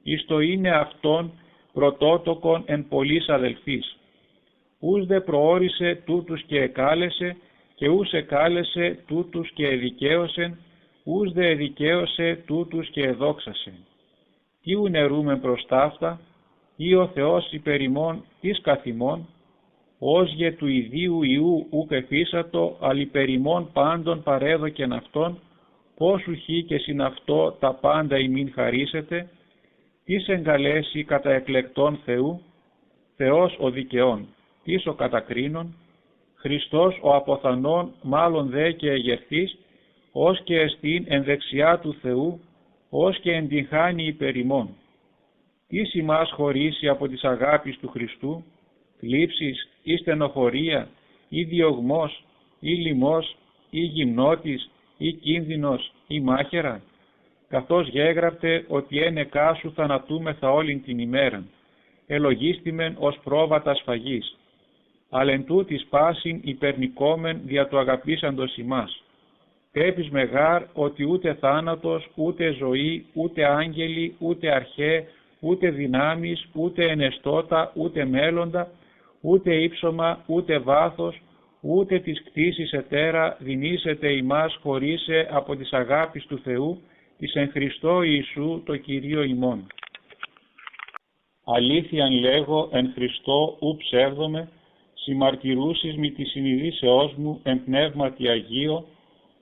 [SPEAKER 1] εις το είναι αυτόν πρωτότοκον εν πολλής αδελφής. Ους δε προόρισε τούτους και εκάλεσε, και ους εκάλεσε τούτους και εδικαίωσεν, ους δε εδικαίωσε τούτους και εδόξασε. Τι ου νερούμεν προς ταύτα, ή ο Θεός υπερ ημών εις καθ' ημών, ως γε του ιδίου Υιού ουκ εφίσατο, αλ υπερ ημών πάντων παρέδοκεν αυτόν, πόσου χει και συν αυτό τα πάντα ημίν χαρίσετε, τις εγκαλέσει κατά εκλεκτών Θεού, Θεός ο δικαιών, τις ο κατακρίνων, Χριστός ο αποθανών μάλλον δε και εγερθής, ως και εστίν εν δεξιά του Θεού, ως και εντυγχάνει υπερ ημών. Τις ημάς χωρίσει από της αγάπης του Χριστού, θλίψεις ή στενοχωρία ή διωγμός ή λιμός ή γυμνότης ή κίνδυνος ή μάχαιρα, καθώς γέγραπτε ότι εν εκάσου θανατούμεθα όλην την ημέραν, ελογίστημεν ως πρόβατα σφαγής, αλλά εν τούτης πάσιν υπερνικόμεν δια του αγαπήσαντος ημάς. Πέπεις με γάρ ότι ούτε θάνατος, ούτε ζωή, ούτε άγγελοι, ούτε αρχαί, ούτε δυνάμεις, ούτε ενεστώτα, ούτε μέλλοντα, ούτε ύψωμα, ούτε βάθος, ούτε της κτήσης ετέρα δυνήσεται ημάς χωρίσε από της αγάπης του Θεού, της εν Χριστώ Ιησού το Κυρίο ημών. Αλήθειαν λέγω εν Χριστώ ου ψεύδομαι, συμμαρτυρούσεις μη τη συνειδήσεώς μου εν πνεύματι Αγίο,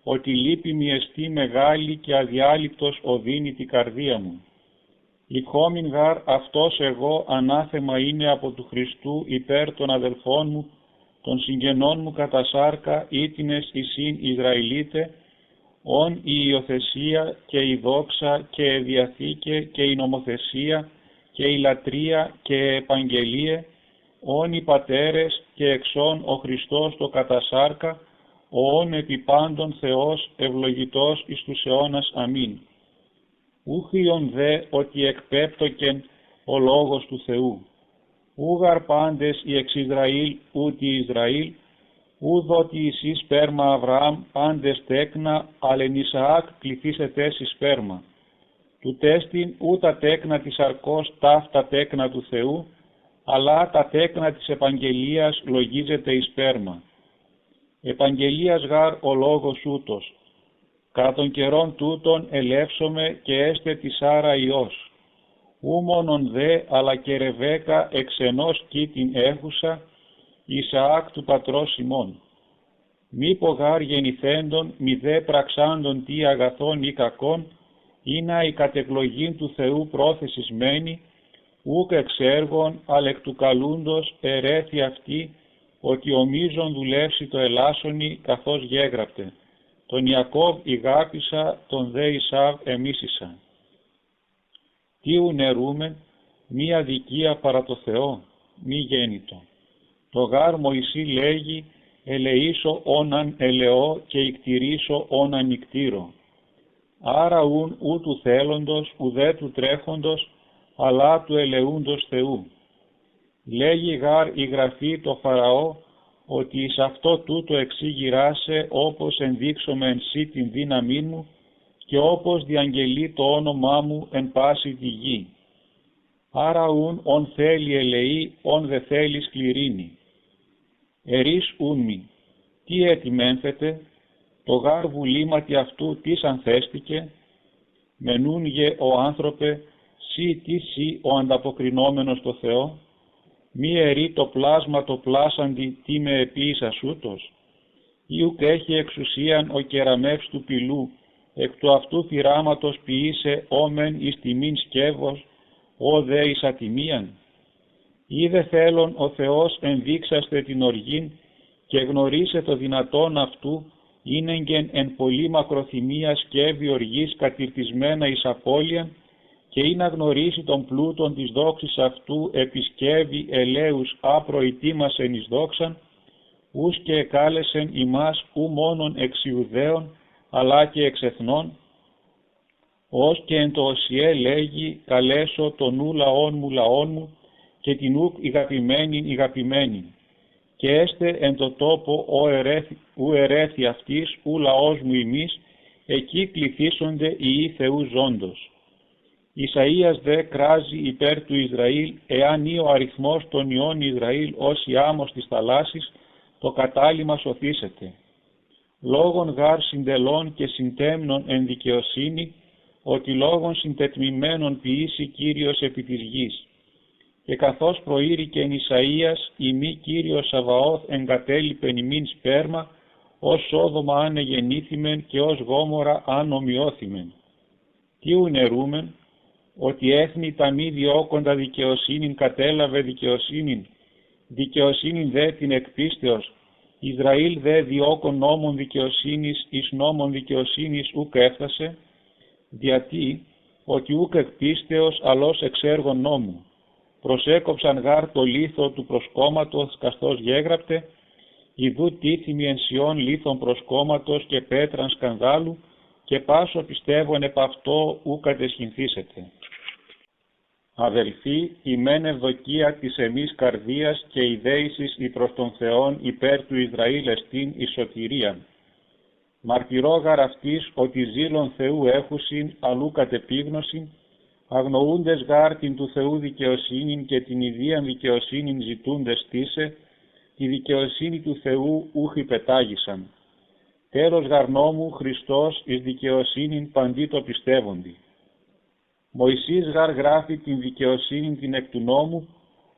[SPEAKER 1] ότι λύπη μη εστί μεγάλη και αδιάλειπτος οδύνει την καρδία μου. Λυχόμην γάρ αυτός εγώ ανάθεμα είναι από του Χριστού υπέρ των αδελφών μου, των συγγενών μου κατά σάρκα ήτινες εισήν Ισραηλίτε, όν η υιοθεσία και η δόξα και η διαθήκε και η νομοθεσία και η λατρεία και επαγγελίε, όν οι πατέρες και εξών ο Χριστός το κατά σάρκα, όν επί πάντων Θεός ευλογητός εις τους αιώνας. Αμήν. Ούχιον δε ότι εκπέπτωκεν ο λόγος του Θεού. Ούγαρ πάντες οι εξ Ισραήλ ούτι Ισραήλ, ούδοτι εσύ σπέρμα Αβραάμ πάντες τέκνα, αλεν Ισαάκ κληθήσετες εις σπέρμα. Του τέστην ού τα τέκνα της αρκός ταύτα τέκνα του Θεού, αλλά τα τέκνα της επαγγελίας λογίζεται εις σπέρμα. Επαγγελίας γάρ ο λόγος ούτος. Κατά των καιρών τούτων ελεύσομαι και έστε τη Σάρα Υιός. Ού μόνον δε, αλλά και Ρεβέκα εξ ενός κήτην έχουσα, Ισαάκ του πατρός ημών. Μήπο γάρ γεννηθέντων, μη δε πραξάντων τι αγαθών ή κακών, είναι η κατεκλογήν του Θεού πρόθεσισμένη, ούκ εξ έργων, αλλά εκ του καλούντος ερέθη αυτή, ότι ομίζον δουλεύσει το ελάσσονι καθώς γέγραπτε. Τον Ιακώβ ηγάπησα, τον δε Ισάβ εμίσησα. Τι ου νερούμεν, μη αδικία παρά το Θεό, μη γέννητο. Το γάρ Μωυσή λέγει, ελεήσω όναν ελεώ και ικτηρίσω όναν ικτήρο. Άρα ουν ου του θέλοντος, ουδέ του τρέχοντος, αλλά του ελεούντος Θεού. Λέγει γάρ η Γραφή το Φαραώ, ότι εις αυτό τούτο εξήγηράσε όπως ενδείξομαι εν σύ την δύναμή μου, και όπως διαγγελεί το όνομά μου εν πάση τη γη. Άρα ον θέλει ελεεί, ον δε θέλει σκληρύνει. Ερείς ούν μη, τι έτοιμένθετε, το γάρ βουλήματι αυτού τις ανθέστηκε, μενούγε ο άνθρωπε, σύ τι σύ ο ανταποκρινόμενος το Θεό, μη ερεί το πλάσμα το πλάσαντι τι με επίησας ούτως, ή ουκ έχει εξουσίαν ο κεραμεύς του πυλού, εκ του αυτού θυράματος ποιήσε όμεν εις τιμήν σκεύος, ο δε εις ατιμίαν. Ή δε θέλων ο Θεός ενδείξαστε την οργήν και γνωρίσε το δυνατόν αυτού, ίνεγγεν εν πολύ μακροθυμία σκεύη οργής κατηρτισμένα εις απώλειαν, και ή να γνωρίσει τον πλούτον της δόξης αυτού επισκεύη ελέους απροητήμασεν εις δόξαν, ούς και εκάλεσεν ημάς ου μόνον εξ Ιουδαίων, αλλά και εξ εθνών, ως και εν το Οσιέ λέγει καλέσω τον ου λαόν μου και την ουκ ηγαπημένην, και έστε εν το τόπο ου ερέθη αυτής ου λαός μου ημείς, εκεί κληθήσονται οι Θεού ζώντος. Ισαΐας δε κράζει υπέρ του Ισραήλ, εάν ή ο αριθμός των ιών Ισραήλ ως η άμμος της θαλάσσης, το κατάλημα σωθήσεται. Λόγων γάρ συντελών και συντέμνων εν δικαιοσύνη, ότι λόγων συντετμημένων ποιήσει Κύριος επί της γης. Και καθώς προήρηκε εν Ισαΐας, ημί Κύριος Σαβαώθ εγκατέλειπεν ημίν σπέρμα, ως Σόδομα αν εγεννήθημεν και ως Γόμορα αν ομοιώθημεν. Τι ουνερούμεν, ότι έθνη τα μη διώκοντα δικαιοσύνην κατέλαβε δικαιοσύνην, δικαιοσύνην δε την εκπίστεως, Ισραήλ δε διώκον νόμων δικαιοσύνης εις νόμων δικαιοσύνης ουκ έφτασε, διατί ότι ουκ εκπίστεως αλώς εξέργων νόμου. Προσέκοψαν γάρ το λίθο του προσκόμματος, καστός γέγραπτε, ιδού τίθιμη εν Σιών λίθων προσκόμματος και πέτραν σκανδάλου, και πάσο πιστεύων επ' αυτό ου κατεσχυνθήσετε. Αδελφοί, η μεν ευδοκία της εμείς καρδίας και η δέησης η προς τον Θεόν υπέρ του Ισραήλ εστίν η σωτηρίαν. Μαρτυρώ γαρ αυτής ότι ζήλων Θεού έχουσιν αλλού κατεπίγνωσιν, αγνοούντες γάρ την του Θεού δικαιοσύνην και την ιδίαν δικαιοσύνην ζητούντες τίσε, τη δικαιοσύνη του Θεού ούχι πετάγησαν. Τέλος γαρ νόμου Χριστός εις δικαιοσύνην παντί το πιστεύοντι. Μωυσής γαρ γράφει την δικαιοσύνην την εκ του νόμου,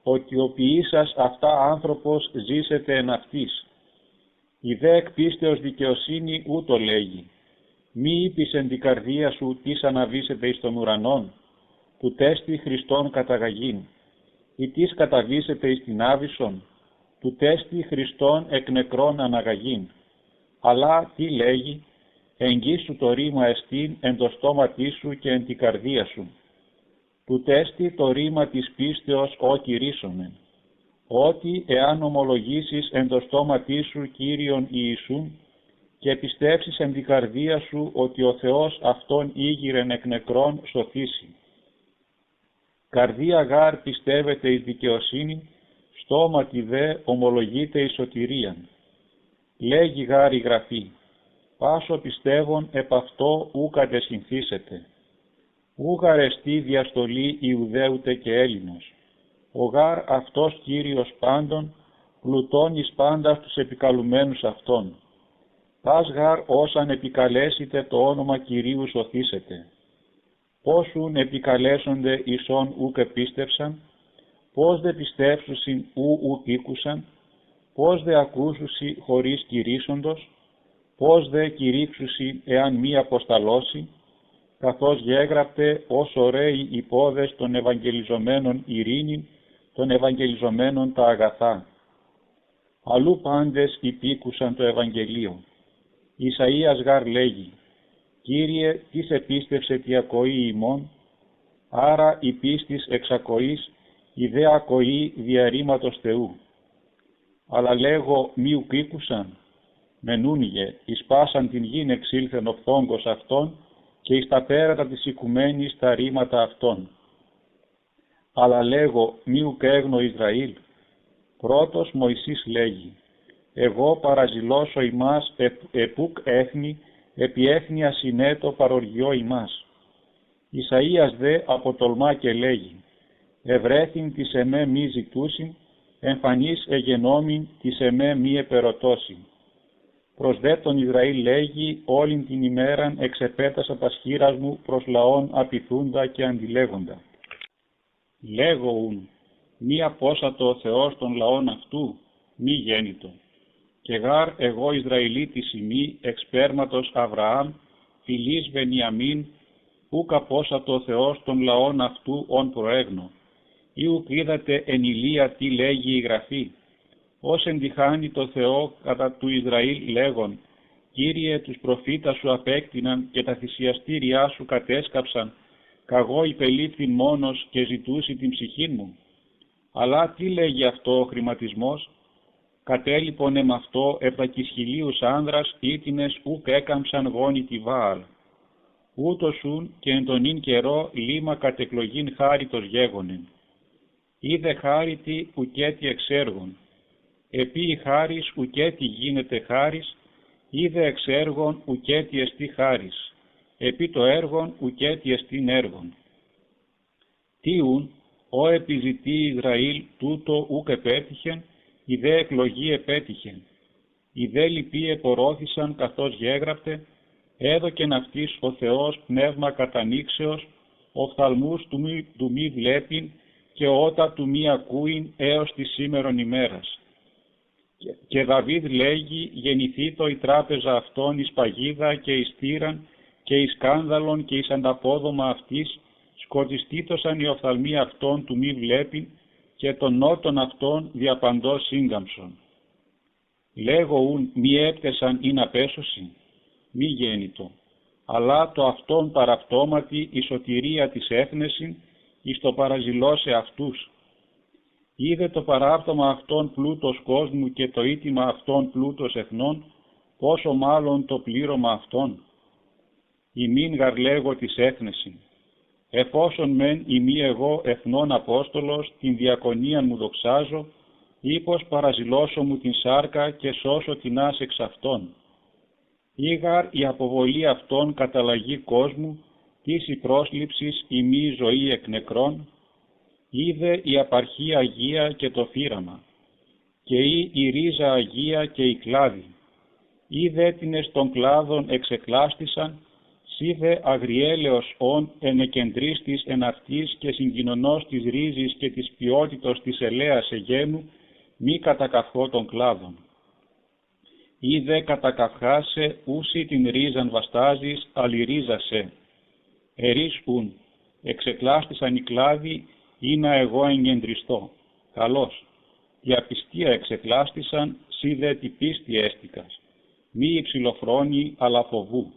[SPEAKER 1] ότι ο ποιήσας αυτά άνθρωπος ζήσεται εν αυτής. Η δε εκ πίστεως δικαιοσύνη ούτω λέγει. Μη είπεις εν την καρδία σου τις αναβήσεται εις των ουρανών, του τέστη Χριστόν καταγαγήν. Ή τις καταβήσεται εις την άβυσσον, του τέστη Χριστόν εκ νεκρών αναγαγήν. Αλλά τι λέγει, εγγύσου το ρήμα εστίν εν το στόματί σου και εν την καρδία σου. Του τέστη το ρήμα της πίστεως ό κηρύσσομεν. Ότι εάν ομολογήσεις εν το στόματί σου Κύριον Ιησούν και πιστέψεις εν την καρδία σου ότι ο Θεός αυτόν ήγηρεν εκ νεκρών σωθήσει. Καρδία γάρ πιστεύεται εις δικαιοσύνη, στόματι δε ομολογείται εις σωτηρίαν. Λέγει γάρ η Γραφή, πάσο πιστεύων επ' αυτό ου κατεσχυνθήσετε. Ου γαρεστή διαστολή Ιουδαίουτε και Έλληνος. Ο γάρ αυτός Κύριος πάντων, πλουτώνεις πάντα στους επικαλουμένους αυτών. Πας γάρ όσαν επικαλέσετε το όνομα Κυρίου σωθήσετε. Πόσουν επικαλέσονται ισόν ουκ επίστευσαν, πώς δε πιστέψουσιν ουκ ήκουσαν, πώς δε ακούσουσι χωρίς κηρύσσοντος, πώς δε κηρύξουσι εάν μη αποσταλώσει, καθώς γέγραπτε ως ωραίοι οι πόδες των ευαγγελιζομένων ειρήνη, των ευαγγελιζομένων τα αγαθά. Αλλού πάντες υπήκουσαν το Ευαγγελίο. Ισαΐας γάρ λέγει, Κύριε, τις επίστευσε τη ακοή ημών, άρα η πίστης εξ ακοής, η δε ακοή διαρρήματος Θεού. Αλλά λέγω μη ουκ ήκουσαν, μενούνιγε, εις πάσαν την γην εξήλθεν ο φθόγκος αυτών και εις τα πέρατα της οικουμένης τα ρήματα αυτών. Αλλά λέγω μη ουκ έγνω Ισραήλ. Πρώτος Μωυσής λέγει, εγώ παραζηλώσω ημάς επούκ έθνη, επί έθνια συνέτο παροργιό ημάς. Ισαΐας δε αποτολμά και λέγει, ευρέθην της εμέ μη ζητούσιν, εμφανής εγενόμην της εμέ μη επερωτώσιν. Προς δε τον Ισραήλ λέγει, όλην την ημέραν εξεπέτασα τας χείρας μου προς λαόν απειθούντα και αντιλέγοντα. Λέγω ουν, μη απόσατο ο Θεός των λαών αυτού, μη γέννητο. Και γάρ εγώ Ισραηλίτης ημί, εξπέρματος Αβραάμ, φιλής Βενιαμίν, ούκ απόσατο ο Θεός των λαών αυτού ον προέγνω. Ή ουκ είδατε εν ηλία τι λέγει η Γραφή. Ως εντυχάνει το Θεό κατά του Ισραήλ λέγον, Κύριε τους προφήτας σου απέκτηναν και τα θυσιαστήριά σου κατέσκαψαν, καγώ υπελήφθην μόνος και ζητούσι την ψυχή μου. Αλλά τι λέγει αυτό ο χρηματισμός, κατέλειπον εμ' αυτό επτακισχυλίους άνδρας ήτινες ουκ έκαμψαν γόνοι τη Βάαλ. Ούτως ουν και εν τον ίν καιρό λίμα κατεκλογήν χάριτος γέγονεν. Είδε χάριτη ουκέτι εξέργων. Επί η χάρις ουκέτι γίνεται χάρις, είδε εξέργων ουκέτι εστί χάρις. Επί το έργον ουκέτι εστίν έργον. Τίουν, ο επιζητή Ισραήλ τούτο ουκ επέτυχεν, η δε εκλογή επέτυχεν. Οι δε λοιποί επορώθησαν καθώς γέγραπτε, έδωκεν αυτής ο Θεός πνεύμα κατανοίξεως, οφθαλμούς του μη βλέπειν και ότα του μη ακούειν έως τη σήμερον ημέρας. Και Δαβίδ λέγει, γεννηθήτω η τράπεζα αυτών εις παγίδα και εις θύραν και εις σκάνδαλον και εις ανταπόδομα αυτής, σκοτιστήτωσαν οι οφθαλμοί αυτών του μη βλέπειν και των νότων αυτών διαπαντός σύγκαμψον. Λέγω ουν μη έπτεσαν ή να πέσωσι, μη γέννητο, αλλά το αυτόν παραυτόματι η σωτηρία της έθνεσιν, εις το παραζηλώσε αυτούς. Είδε το παράπτωμα αυτών πλούτος κόσμου και το ήτιμα αυτών πλούτος εθνών, πόσο μάλλον το πλήρωμα αυτών. Ημίν γαρλέγω της έθνεσιν. Εφόσον μεν ημί εγώ εθνών Απόστολος την διακονίαν μου δοξάζω, ύπος παραζηλώσω μου την σάρκα και σώσω τινάς εξ αυτών. Ήγαρ η αποβολή αυτών καταλλαγή κόσμου, της η πρόσληψης ημί ζωή εκ νεκρών, είδε η απαρχή Αγία και το φύραμα, και η ρίζα Αγία και η κλάδη. Είδε τινες των κλάδων εξεκλάστησαν, σίδε αγριέλεος ον ενεκεντρίστης εν αυτής και συγκοινωνός της ρίζης και της ποιότητος της ελαίας εγένου, μη κατακαυχώ των κλάδων. Είδε κατακαυχάσε ούσι την ρίζαν βαστάζεις, αλληρίζασε. Ερίσουν, εξεκλάστησαν οι κλάδοι, ή να εγώ εγκεντριστώ. Καλώς. Η απιστία εξεκλάστησαν, σίδε τη πίστη έστικας. Μη υψηλοφρόνη, αλλά φοβού.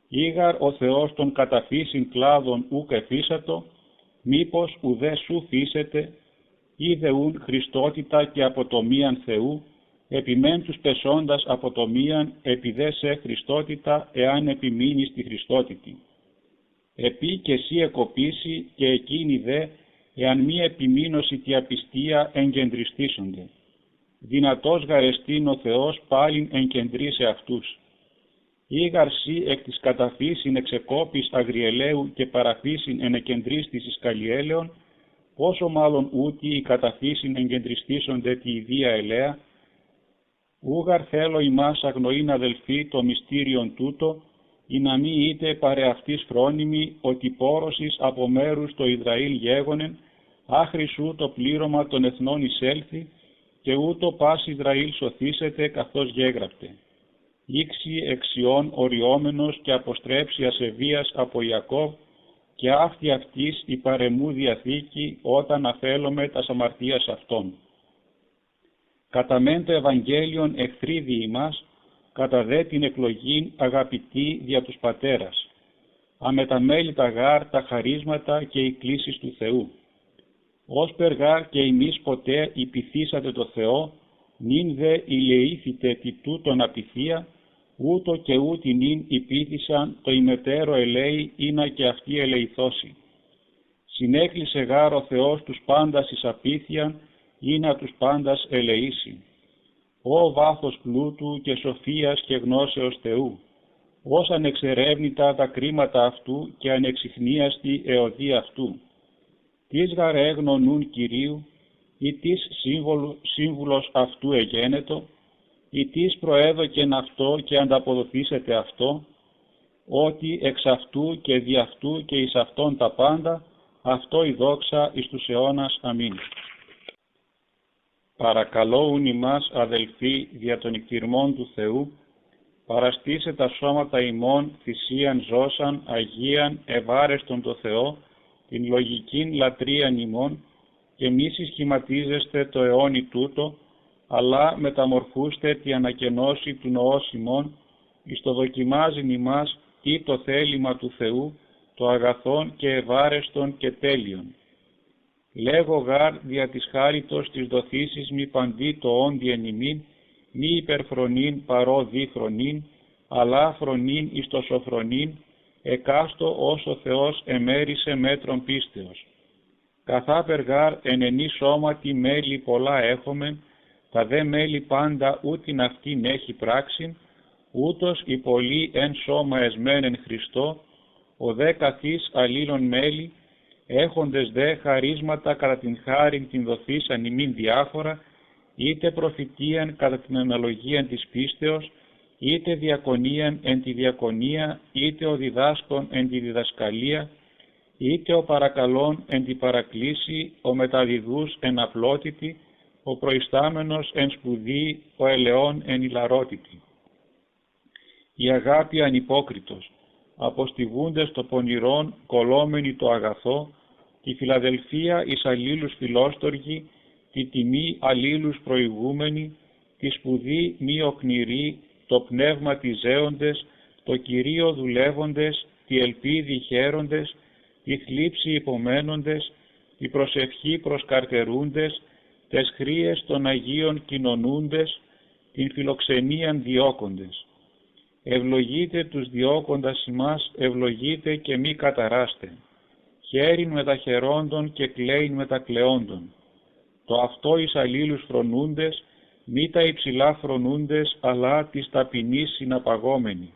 [SPEAKER 1] Ήγαρ ο Θεός των καταφύσιν κλάδων ουκ εφίσατο, μήπως ουδέ σου φύσετε, είδε ουν χριστότητα και αποτομίαν Θεού, επιμέν τους πεσόντας αποτομίαν, επιδέ σε χριστότητα, εάν επιμείνεις τη χριστότητη. Επί και εσύ εκοπήσει και εκείνη δε, εάν μη επιμείνωση τη απιστία εγκεντριστήσονται. Δυνατός γαρεστήν ο Θεός πάλιν εγκεντρεί σε αυτούς. Ήγαρσι εκ της καταφύσιν εξεκόπης αγριελαίου και παραφύσιν ενεκεντρίστης εις καλλιέλεων, πόσο μάλλον ούτι οι καταφύσιν εγκεντριστήσονται τη ιδία ελαία. Ούγαρ θέλω ημάς αγνοήν αδελφοί το μυστήριον τούτο, ή να μη είτε παρε αυτής φρόνιμη ότι πόρωσης από μέρους το Ισραήλ γέγονεν, άχρη σου το πλήρωμα των εθνών εισέλθει, και ούτω πας Ισραήλ σωθήσετε καθώς γέγραπτε. Ήξι εξιών οριόμενος και αποστρέψει ασεβίας από Ιακώβ, και αυτή αυτής η παρεμού διαθήκη όταν αφέλωμε τας αμαρτίας αυτών. Κατά μεν το Ευαγγέλιον εχθρίδι ημάς, κατά δε την εκλογήν αγαπητή δια τους πατέρας. Αμεταμέλητα γάρ τα χαρίσματα και οι κλήσεις του Θεού. Ως περγάρ και ημείς ποτέ υπηθήσατε το Θεό, νυν δε ηλεήθητε τη τούτον απειθία, ούτω και ούτι νυν υπήθησαν το ημετέρω ελέη ήνα και αυτή ελεηθώσει. Συνέκλεισε γάρ ο Θεός τους πάντας εις απείθιαν, ήνα τους πάντας ελεήσει. Ω βάθος πλούτου και σοφίας και γνώσεως Θεού, ως ανεξερεύνητα τα κρίματα αυτού και ανεξιχνίαστη εωδή αυτού. Τις γαρ έγνωνουν Κυρίου, ή της σύμβουλος αυτού εγένετο, ή της προέδοκεν αυτό και ανταποδοθήσετε αυτό, ότι εξ αυτού και δι' αυτού και εις αυτόν τα πάντα, αυτό η δόξα εις τους αιώνας. Αμήν. Παρακαλώουν ημάς, αδελφοί, δια των εκτιρμών του Θεού, παραστήσε τα σώματα ημών θυσίαν ζώσαν, αγίαν, ευάρεστον το Θεό, την λογικήν λατρείαν ημών, και μη συσχηματίζεστε το αιώνι τούτο, αλλά μεταμορφούστε τη ανακαινώση του νοός ημών, εις το δοκιμάζειν ημάς ή το θέλημα του Θεού, το αγαθόν και ευάρεστον και τέλειον. Λέγω γάρ δια της χάριτος της δοθήσης μη παντί το όντι εν ημίν, μη υπερφρονήν παρό διφρονήν, αλλά φρονήν εις το σοφρονήν, εκάστο όσο Θεός εμέρισε μέτρον πίστεως. Καθάπερ γάρ εν ενή σώματι μέλη πολλά έχομεν, τα δε μέλη πάντα ούτιν αυτήν έχει πράξην, ούτως οι πολλοί εν σώμα εσμένεν Χριστό, ο δε καθής αλλήλων μέλη, έχοντες δε χαρίσματα κατά την χάριν την δοθήσαν ημίν διάφορα, είτε προφητείαν κατά την αναλογίαν της πίστεως, είτε διακονίαν εν τη διακονία, είτε ο διδάσκων εν τη διδασκαλία, είτε ο παρακαλών εν τη παρακλήση, ο μεταδιδούς εν απλότητη, ο προϊστάμενος εν σπουδή, ο ελαιών εν ηλαρότητη. Η αγάπη ανυπόκριτος, αποστηγούντες το πονηρόν, κολόμενοι το αγαθό, τη φιλαδελφία εις αλλήλους φιλόστοργη, τη τιμή αλλήλους προηγούμενη, τη σπουδή μη οκνηρή, το πνεύμα της ζέοντες, το Κυρίο δουλεύοντες, τη ελπίδη χαίροντες, τη θλίψη υπομένοντες, τη προσευχή προσκαρτερούντες, τες χρίες των Αγίων κοινωνούντες, την φιλοξενίαν διώκοντες. Ευλογείτε τους διώκοντας ημάς, ευλογείτε και μη καταράστε. Χαίρειν μεταχαιρόντων και κλαίειν μετακλαιόντων. Το αυτό εις αλλήλους φρονούντες, μη τα υψηλά φρονούντες, αλλά της ταπεινής συναπαγόμενοι.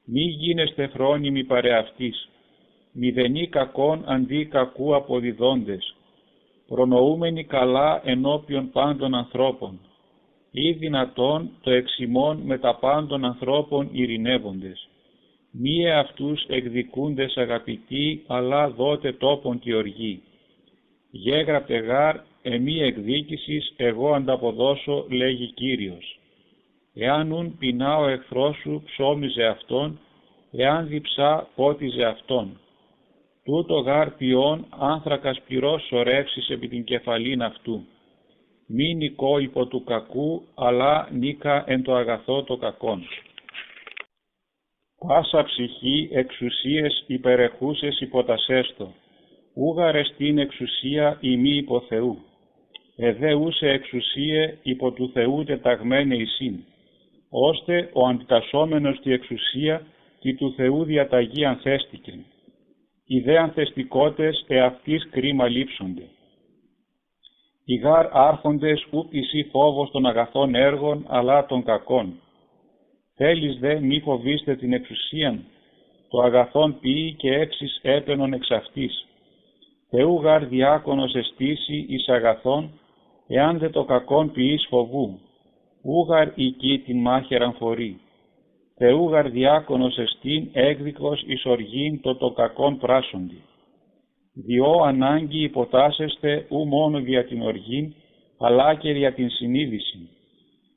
[SPEAKER 1] Μη γίνεστε φρόνιμοι παρεαυτής, μηδενή κακόν αντί κακού αποδιδόντες, προνοούμενοι καλά ενώπιον πάντων ανθρώπων, ή δυνατόν το εξημών με τα πάντων ανθρώπων ειρηνεύοντες. Μη εαυτούς εκδικούντες αγαπητοί, αλλά δότε τόπον τη οργή. Γέγραπτε γάρ, εμεί εκδίκησης, εγώ ανταποδώσω, λέγει Κύριος. Εάν ουν πεινά ο εχθρός σου, ψώμιζε αυτόν, εάν διψά, πότιζε αυτόν. Τούτο γάρ ποιόν άνθρακας πυρός σωρεύσεις επί την κεφαλήν αυτού. Μη νικώ υπό του κακού, αλλά νίκα εν το αγαθό το κακόν. Πάσα ψυχή εξουσίες υπερεχούσες υποτασέστο, ούγαρες την εξουσία ημί υπό Θεού. Εδέουσε εξουσίε υπό του Θεού τεταγμένε εισήν, ώστε ο αντιτασσόμενος τη εξουσία τη του Θεού διαταγή ανθέστηκεν. Οι δε ανθεστικότες εαυτής κρίμα λείψονται. Οι γάρ άρχοντες ουκ εισί φόβος των αγαθών έργων, αλλά των κακών. Θέλεις δε μη φοβήστε την εξουσίαν, το αγαθόν ποιεί και έξις έπαινον εξ αυτής. Θεού γάρ διάκονος εστίσει εις αγαθόν, εάν δε το κακόν ποιείς φοβού, ούγαρ εκεί την μάχαιραν φορεί. Θεού γαρ διάκονος εστίν έκδικος εις οργήν το κακόν πράσοντι. Διό ανάγκη υποτάσσεστε ου μόνο δια την οργήν, αλλά και δια την συνείδηση.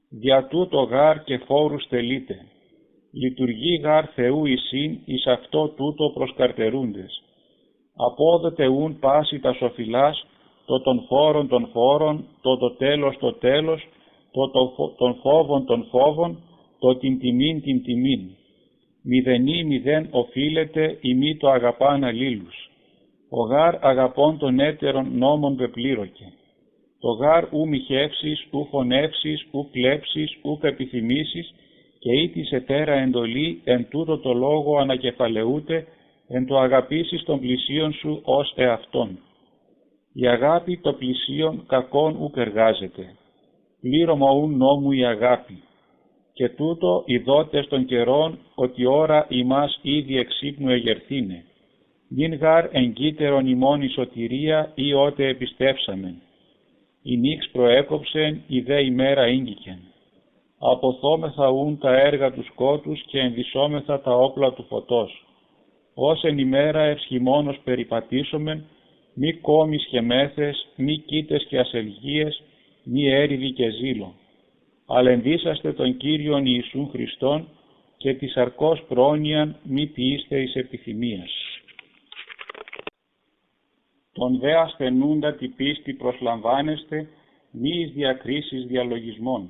[SPEAKER 1] Δια τούτο γάρ και φόρους τελείτε. Λειτουργεί γάρ Θεού εισήν εις αυτό τούτο προσκαρτερούντες. Απόδοτε ούν πάση τα σοφιλάς, το των φόρων, το τέλος, των φόβων, το την τιμήν. Μηδενή μηδέν οφείλεται ημί το αγαπάν αλλήλους. Ο γάρ αγαπών των έτερων νόμων πεπλήρωκε. Το γάρ ου μοιχεύσεις, ου φωνεύσεις, ου κλέψεις, ου επιθυμήσεις, και ή της ετέρα εντολή εν τούτο το λόγο ανακεφαλαιούται, εν το αγαπήσεις των πλησίων σου ως εαυτόν. Η αγάπη το πλησίον κακόν ουκ εργάζεται. Πλήρωμα ου νόμου η αγάπη. Και τούτο ειδότες των καιρών, ότι ώρα ημάς ήδη εξύπνου εγερθήνε. Μην γάρ εγκύτερον ημών η σωτηρία ή ότε επιστέψαμεν. Η νύξ προέκοψεν, η δε ημέρα ήγγικεν. Αποθόμεθα ούν τα έργα του σκότους και ενδυσόμεθα τα όπλα του φωτός. Ως εν ημέρα ευσχημόνος περιπατήσομεν, μη κόμις και μέθες, μη κοίτες και ασελγίες, μη έρηδη και ζήλο. Αλλά ενδύσαστε τον Κύριον Ιησούν Χριστόν και της αρκός πρόνοιαν μη ποιήστε εις επιθυμίας. Τον δε ασθενούντα τη πίστη προσλαμβάνεστε, μη εις διακρίσεις διαλογισμών.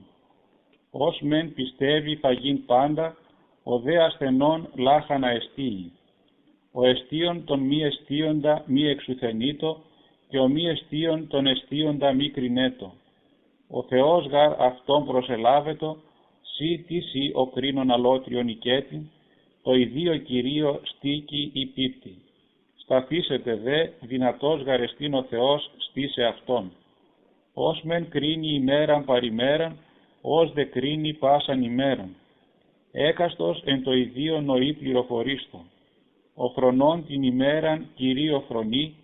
[SPEAKER 1] Ως μεν πιστεύει θα γίν πάντα, ο δε ασθενών λάχανα εστίει. Ο εστίον τον μη εστίοντα μη εξουθενήτω, και ο μη εστίον τον εστίοντα μη κρινέτο. Ο Θεός γαρ αυτόν προσελάβετο, σύ τι σύ ο κρίνον αλότριον οικέτη, το ιδίο Κυρίο στίκη ή πίπτη. Σταθήσετε δε, δυνατός γαρεστήν ο Θεός στήσε αυτόν. Ως μεν κρίνει ημέραν παρημέραν, ως δε κρίνει πάσαν ημέραν. Έκαστος εν το ιδίο νοή πληροφορίστο. Ο φρονών την ημέραν Κυρίο φρονεί,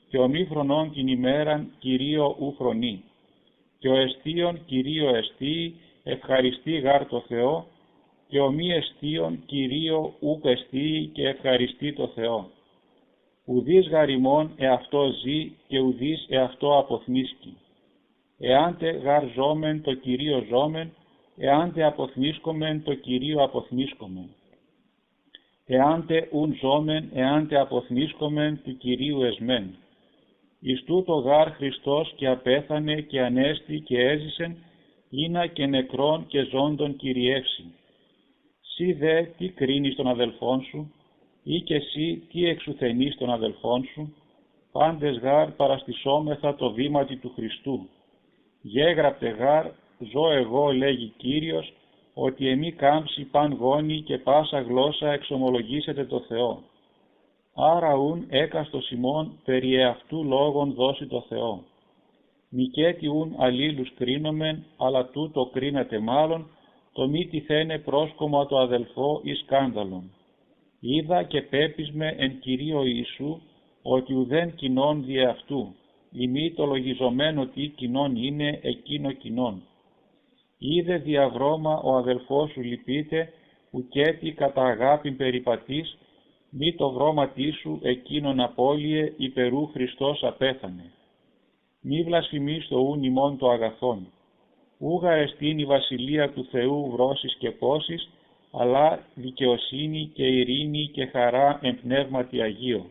[SPEAKER 1] και ο μη φρονών την ημέραν Κυρίο ου φρονεί. Και ο εστίον Κυρίο εστίει, ευχαριστεί γάρ το Θεό, και ο μη εστίον Κυρίο ουκ εστίει και ευχαριστεί το Θεό. Ουδείς γαριμών εαυτό ζει και ουδείς εαυτό αποθνίσκει. Εάντε γαρ ζώμεν το Κυρίο ζώμεν, εάντε αποθνίσκομεν το Κυρίο αποθνίσκομεν. Εάντε ουν ζώμεν, εάντε αποθνίσκομεν του Κυρίου εσμέν. Εις τούτο γάρ Χριστός και απέθανε και ανέστη και έζησεν, ήνα και νεκρόν και ζώντων κυριεύσει. Σύ δε τι κρίνεις τον αδελφόν σου, ή και εσύ τι εξουθενείς τον αδελφόν σου, πάντες γάρ παραστησόμεθα το βήματι του Χριστού. Γέγραπτε γάρ, ζω εγώ λέγει Κύριος, ότι εμεί κάμψη παν γόνοι και πάσα γλώσσα εξομολογήσετε το Θεό. Άρα ούν έκαστος ημών περί εαυτού λόγων δώσει το Θεό. Μικέτι ούν αλλήλους κρίνομεν, αλλά τούτο κρίνατε μάλλον, το μη τυθένε πρόσκομα το αδελφό ή σκάνδαλον. Είδα και πέπισμε εν Κυρίω Ιησού, ότι ουδέν κοινών δι' αυτού, η μη το λογιζομένο τι κοινών είναι εκείνο κοινών. Είδε διαβρώμα ο αδελφός σου λυπείται, ουκέτι κατά αγάπην περιπατείς, μη το βρώματί σου εκείνον απώλειε, υπερού Χριστός απέθανε. Μη βλασφημείς το ούν ημών το αγαθόν. Ούγα εστίν η βασιλεία του Θεού βρώσεις και πόσεις, αλλά δικαιοσύνη και ειρήνη και χαρά εν πνεύματι Αγίο.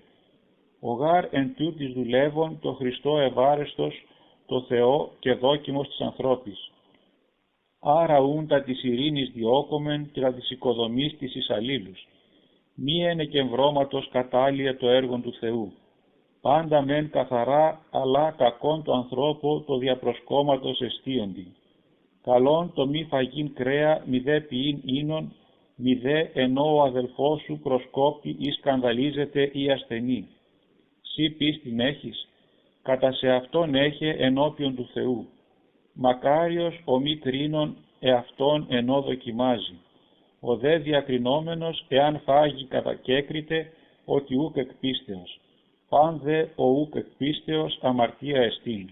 [SPEAKER 1] Ο γάρ εν τούτης δουλεύων το Χριστό ευάρεστος, το Θεό και δόκιμος της ανθρώπης. Άρα ούν τα της ειρήνης διώκομεν και τα της οικοδομής της εις αλλήλους. Μη ένε και βρώματος κατάλληλε το έργο του Θεού. Πάντα μεν καθαρά, αλλά κακόν το ανθρώπο το διαπροσκόμματος εστίοντι. Καλόν το μη φαγήν κρέα, μη δε ποιήν ίνον, μη δε ενώ ο αδελφός σου προσκόπτει ή σκανδαλίζεται ή ασθενεί. Σύ πίστην έχεις, κατά σε αυτόν έχε ενώπιον του Θεού. Μακάριος ο μη κρίνων εαυτόν ενώ δοκιμάζει. Ο δε διακρινόμενος εάν φάγει κατακέκριται ότι ούκ εκπίστεως. Παν δε ο ούκ εκπίστεως αμαρτία εστίν.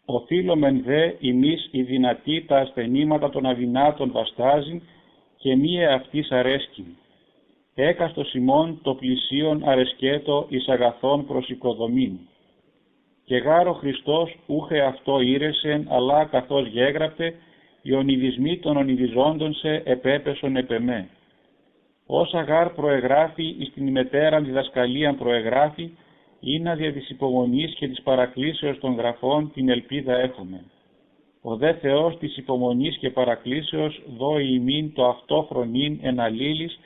[SPEAKER 1] Οφείλομεν δε ημείς οι δυνατοί τα ασθενήματα των αδυνάτων βαστάζει και μη εαυτής αρέσκει. Έκαστος ημών το πλησίον αρεσκέτο εις αγαθών προς οικοδομήν. Και γάρο Χριστός ούχε αυτό ήρεσεν, αλλά καθώς γέγραπτε, οι ονειδισμοί των ονειδιζόντων σε επέπεσον επεμέ. Όσα γάρ προεγράφει εις την ημετέραν διδασκαλίαν προεγράφει, είναι δια της υπομονής και της παρακλήσεως των γραφών την ελπίδα έχουμε. Ο δε Θεός της υπομονής και παρακλήσεως δώει ημίν το αυτό φρονήν εν αλλήλης,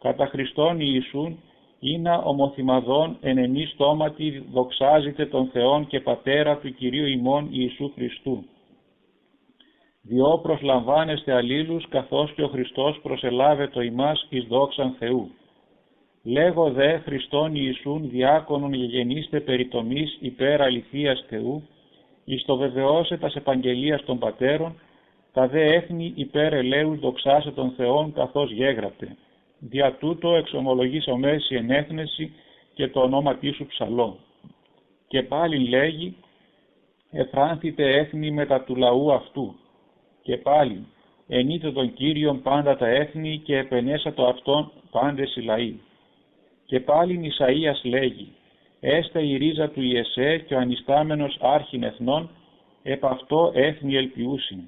[SPEAKER 1] κατά Χριστόν Ιησούν, ήνα ομοθυμαδόν εν ενή στόματι δοξάζεται τον Θεόν και Πατέρα του Κυρίου ημών Ιησού Χριστού. Διό προσλαμβάνεστε αλλήλους, καθώς και ο Χριστός προσελάβετο ημάς εις δόξαν Θεού. Λέγω δε Χριστόν Ιησούν διάκονον γεγενήστε περιτομής υπέρ αληθείας Θεού, εις το βεβαιώσε τας επαγγελίας των Πατέρων, Τα δε έθνη υπέρ ελέους δοξάσε των Θεών καθώς γέγραπτε. Δια τούτο εξομολογήσομεν σε ενέθνεση και το ονόματί σου ψαλώ. Και πάλι λέγει, εφράνθητε έθνη μετά του λαού αυτού. Και πάλι, ενείτε τον Κύριον πάντα τα έθνη και επενέσατο αυτόν πάντες οι λαοί. Και πάλι Ισαΐας λέγει, έστε η ρίζα του Ιεσέ και ο ανιστάμενος άρχιν εθνών, επ' αυτό έθνη ελπιούσιν.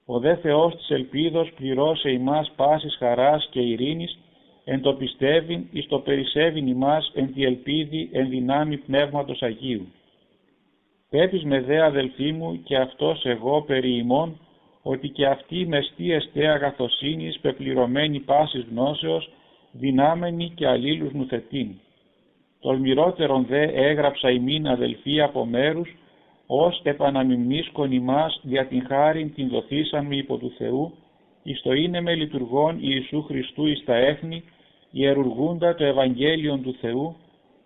[SPEAKER 1] Ο δε Θεός της ελπίδος πληρώσε ημάς πάσης χαράς και ειρήνης, εν το πιστεύειν εις το περισσεύειν ημάς εν τη ελπίδη εν δυνάμει Πνεύματος Αγίου. Πέπεις με δε αδελφοί μου και αυτός εγώ περί ημών, ότι και αυτοί μεστή εστέ αγαθοσύνης πεπληρωμένη πάσης γνώσεως, δυνάμενη και αλλήλους νουθετήν. Τολμηρότερον δε έγραψα ημίν αδελφοί από μέρους, ως επαναμιμνίσκον ημάς δια την χάριν την δοθήσαμε υπό του Θεού, εις το είναι με λειτουργών Ιησού Χριστού εις τα έθνη, ιερουργούντα το Ευαγγέλιον του Θεού,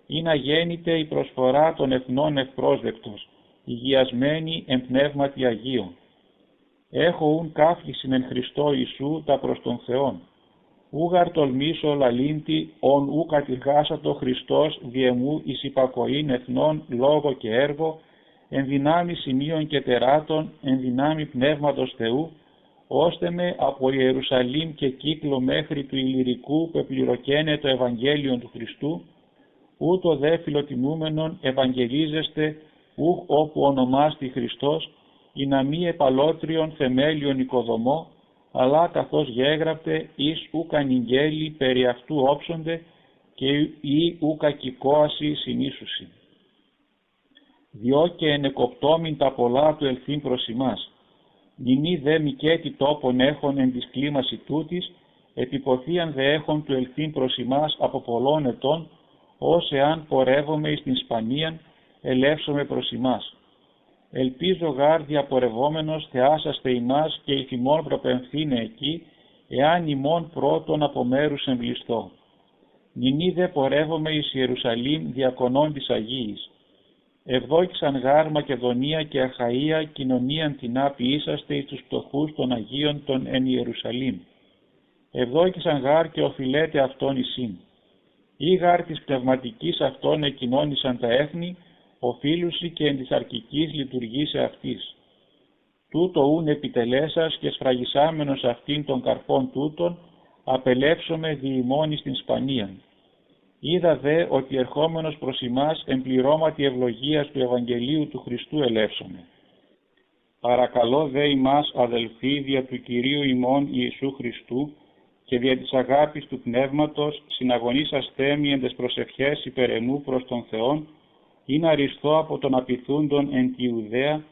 [SPEAKER 1] ή να γέννηται η προσφορά των εθνών ευπρόσδεκτος, υγιασμένη εν πνεύματι Αγίων. Έχω ουν κάφλησιν εν Χριστώ Ιησού τα προς τον Θεόν. Ούγαρ τολμήσω λαλήντι, ον ου κατηργάσατο Χριστός διεμού εις υπακοήν εθνών λόγο και έργο, εν δυνάμει σημείων και τεράτων, εν δυνάμει Πνεύματος Θεού, ώστε με από Ιερουσαλήμ και κύκλο μέχρι του Ηλυρικού πεπληροκαίνε το Ευαγγέλιον του Χριστού, ούτω δε φιλοτιμούμενον ευαγγελίζεστε ούχ όπου ονομάστη Χριστός, ή να μη επαλότριον θεμέλιον οικοδομό, αλλά καθώς γέγραπτε εις ουκ ανηγγέλοι περί αυτού όψονται και ή ουκ ακικόαση συνήσουσι. Διό και ενεκοπτόμην τα πολλά του ελθύν προς ημάς. Νηνή δε μικέτη τόπον έχων εν της κλίμαση τούτης, επιποθίαν δε έχων του ελθύν προς ημάς από πολλών ετών, ως εάν πορεύομαι εις την Ισπανίαν, ελεύσομαι προς ημάς. Ελπίζω γάρ διαπορευόμενος θεάσαστε ημάς και υφημών προπεμφθήνε εκεί, εάν ημών πρώτον από μέρους εμβληστώ. Νηνή δε πορεύομαι εις Ιερουσαλήμ διακονών της Αγίης. Ευδόκησαν γάρ Μακεδονία και Αχαΐα κοινωνίαν την άποιήσαστε εις τους πτωχούς των Αγίων των εν Ιερουσαλήμ. Ευδόκησαν γάρ και οφειλέτε αυτόν εισήν. Ή γάρ της πνευματικής αυτών εκοινώνησαν τα έθνη, οφείλουσι και εν της αρκικής λειτουργήσε αυτής. Τούτο ούν επιτελέσας και σφραγισάμενος αυτήν των καρπών τούτων, απελεύσομαι διημώνει στην Σπανίαν. Είδα δε ότι ερχόμενος προς ημάς εμπληρώματι ευλογίας του Ευαγγελίου του Χριστού ελεύσομαι. Παρακαλώ δε ημάς αδελφοί δια του Κυρίου ημών Ιησού Χριστού και δια της αγάπης του Πνεύματος συναγωνίσαστέ μη εν τες προσευχές υπερ εμού προς τον Θεόν, ή να ρισθώ από τον απειθούντον εν τη Ιουδαία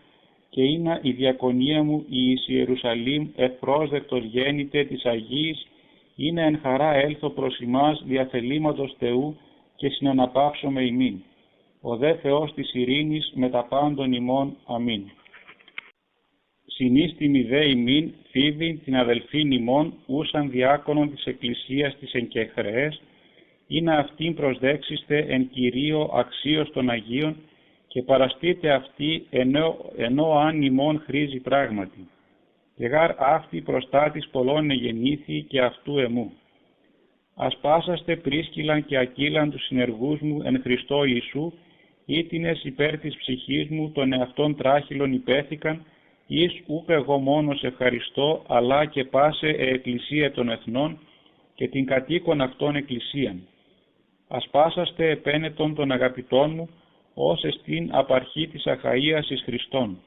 [SPEAKER 1] και είναι η διακονία μου εις Ιερουσαλήμ ευπρόσδεκτος γέννητε της Αγίης, είναι εν χαρά έλθω προς ημάς διαθελήματος Θεού και συναναπαύσομαι ημίν. Ο δε Θεός της ειρήνης με τα πάντων ημών. Αμήν. Συνίστημη δε ημίν Φίβην την αδελφήν ημών ούσαν διάκονον της Εκκλησίας της εν κεχρεές, ή να αυτήν προσδέξιστε εν Κυρίω αξίως των Αγίων και παραστείτε αυτή ενώ αν ημών χρήζει πράγματι. Και γάρ αυτή προστάτης πολλών εγεννήθη και αυτού εμού. Ασπάσαστε Πρίσκυλαν και Ακύλαν τους συνεργούς μου εν Χριστώ Ιησού, ήτινες υπέρ της ψυχής μου των εαυτών τράχυλων υπέθηκαν, εις ούκ εγώ μόνος ευχαριστώ, αλλά και πάσε εκκλησία των εθνών και την κατοίκον αυτών εκκλησίαν. Ασπάσαστε επένετον των αγαπητών μου, ως εστίν απαρχή της Αχαΐας εις Χριστόν.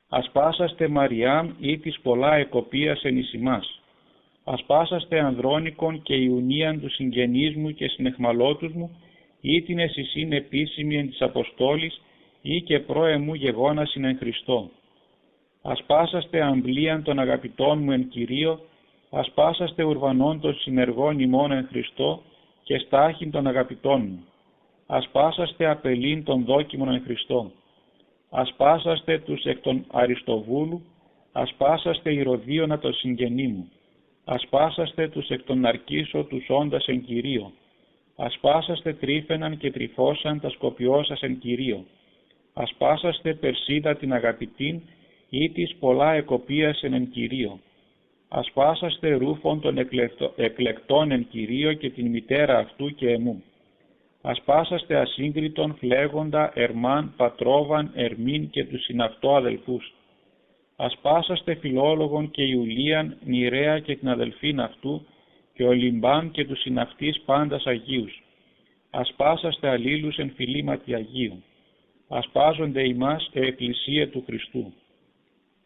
[SPEAKER 1] Ασπάσαστε Μαριάμ ή της πολλά εκοπίας εν εις ημάς. Ασπάσαστε Ανδρώνικον και Ιουνίαν του συγγενείς μου και συνεχμαλώτους μου, ή την εσυσήν επίσημη εν της Αποστόλης, ή και πρόεμου γεγόνασιν εν Χριστώ. Ασπάσαστε Αμπλίαν των αγαπητών μου εν Κυρίω, ασπάσαστε Ουρβανών των συνεργών ημών εν Χριστώ, και στάχην των αγαπητών μου. Ασπάσαστε Απελήν των δόκιμων εν Χριστώ. Ασπάσαστε τους εκ των Αριστοβούλου, ασπάσαστε Ηρωδίωνα το συγγενή μου. Ασπάσαστε τους εκ των Ναρκίσο τους όντας εν Κυρίω. Ασπάσαστε Τρίφαιναν και Τριφώσαν τα σκοπιώσας εν Κυρίω. Ασπάσαστε Περσίδα την αγαπητήν, ή της πολλά εκοπίασεν εν Κυρίω. Ασπάσαστε ρούφων των εκλεκτών εν Κυρίω και την μητέρα αυτού και εμού. Ασπάσαστε ασύγκριτον φλέγοντα Ερμάν, Πατρόβαν, Ερμήν και τους συναυτό αδελφούς. Ασπάσαστε Φιλόλογον και Ιουλίαν, Νηρέα και την αδελφήν αυτού και Ολυμπάν και τους συναυτής πάντας Αγίους. Ασπάσαστε αλλήλους εν φιλήματι Αγίου. Ασπάζονται ημάς εκκλησία του Χριστού.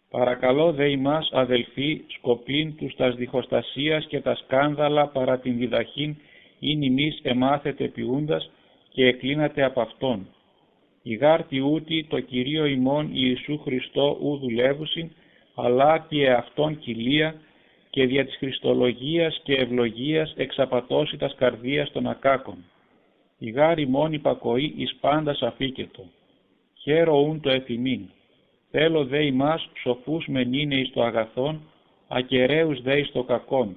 [SPEAKER 1] Παρακαλώ δε ημάς αδελφοί σκοπήν τους τας διχοστασίας και τα σκάνδαλα παρά την διδαχήν ειν ημείς εμάθετε ποιούντας και εκλίνατε από Αυτόν. Η γάρτη ούτη το Κυρίο ημών Ιησού Χριστό ου δουλεύουσιν, αλλά και εαυτόν κοιλία και δια της Χριστολογίας και ευλογίας εξαπατώσει τας καρδίας των ακάκων. Η γάρ ημών υπακοή εις πάντας αφήκετο. Χαίρο ούν το εφημίν. Θέλω δε ημάς σοφούς μεν είναι εις το αγαθόν, ακεραίους δε εις το κακόν.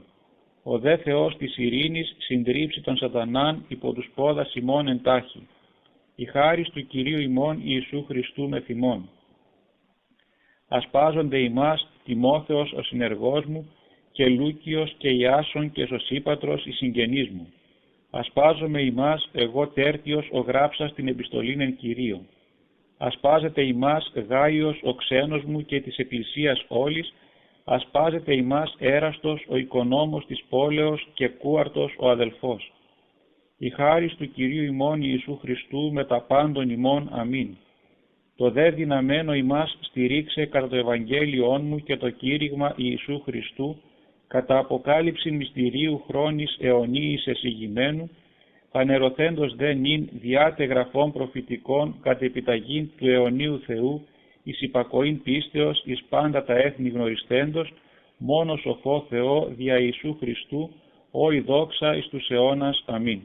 [SPEAKER 1] Ο δε Θεός της ειρήνης συντρίψει τον σατανάν υπό τους πόδας ημών εντάχει. Η χάρις του Κυρίου ημών Ιησού Χριστού μεθ' ημών. Ασπάζονται ημάς Τιμόθεος ο συνεργός μου και Λούκιος και Ιάσον και Σωσίπατρος οι συγγενείς μου. Ασπάζομαι ημάς εγώ Τέρτιος ο γράψας την επιστολήν εν Κυρίω. Ασπάζεται ημάς Γάιος ο ξένος μου και της εκκλησίας όλης. Ασπάζεται ημάς Έραστος ο οικονόμος της πόλεως και Κούαρτος ο αδελφός. Η χάρις του Κυρίου ημών Ιησού Χριστού με τα πάντων ημών. Αμήν. Το δε δυναμένο ημάς στηρίξε κατά το Ευαγγέλιόν μου και το κήρυγμα Ιησού Χριστού, κατά αποκάλυψη μυστηρίου χρόνης αιωνίης εσυγημένου, φανερωθέντος δε νυν διάτε γραφών προφητικών κατ' επιταγήν του αιωνίου Θεού, εις υπακοήν πίστεως εις πάντα τα έθνη γνωριστέντος, μόνο σοφό Θεό δια Ιησού Χριστού, ο η δόξα εις τους αιώνας. Αμήν.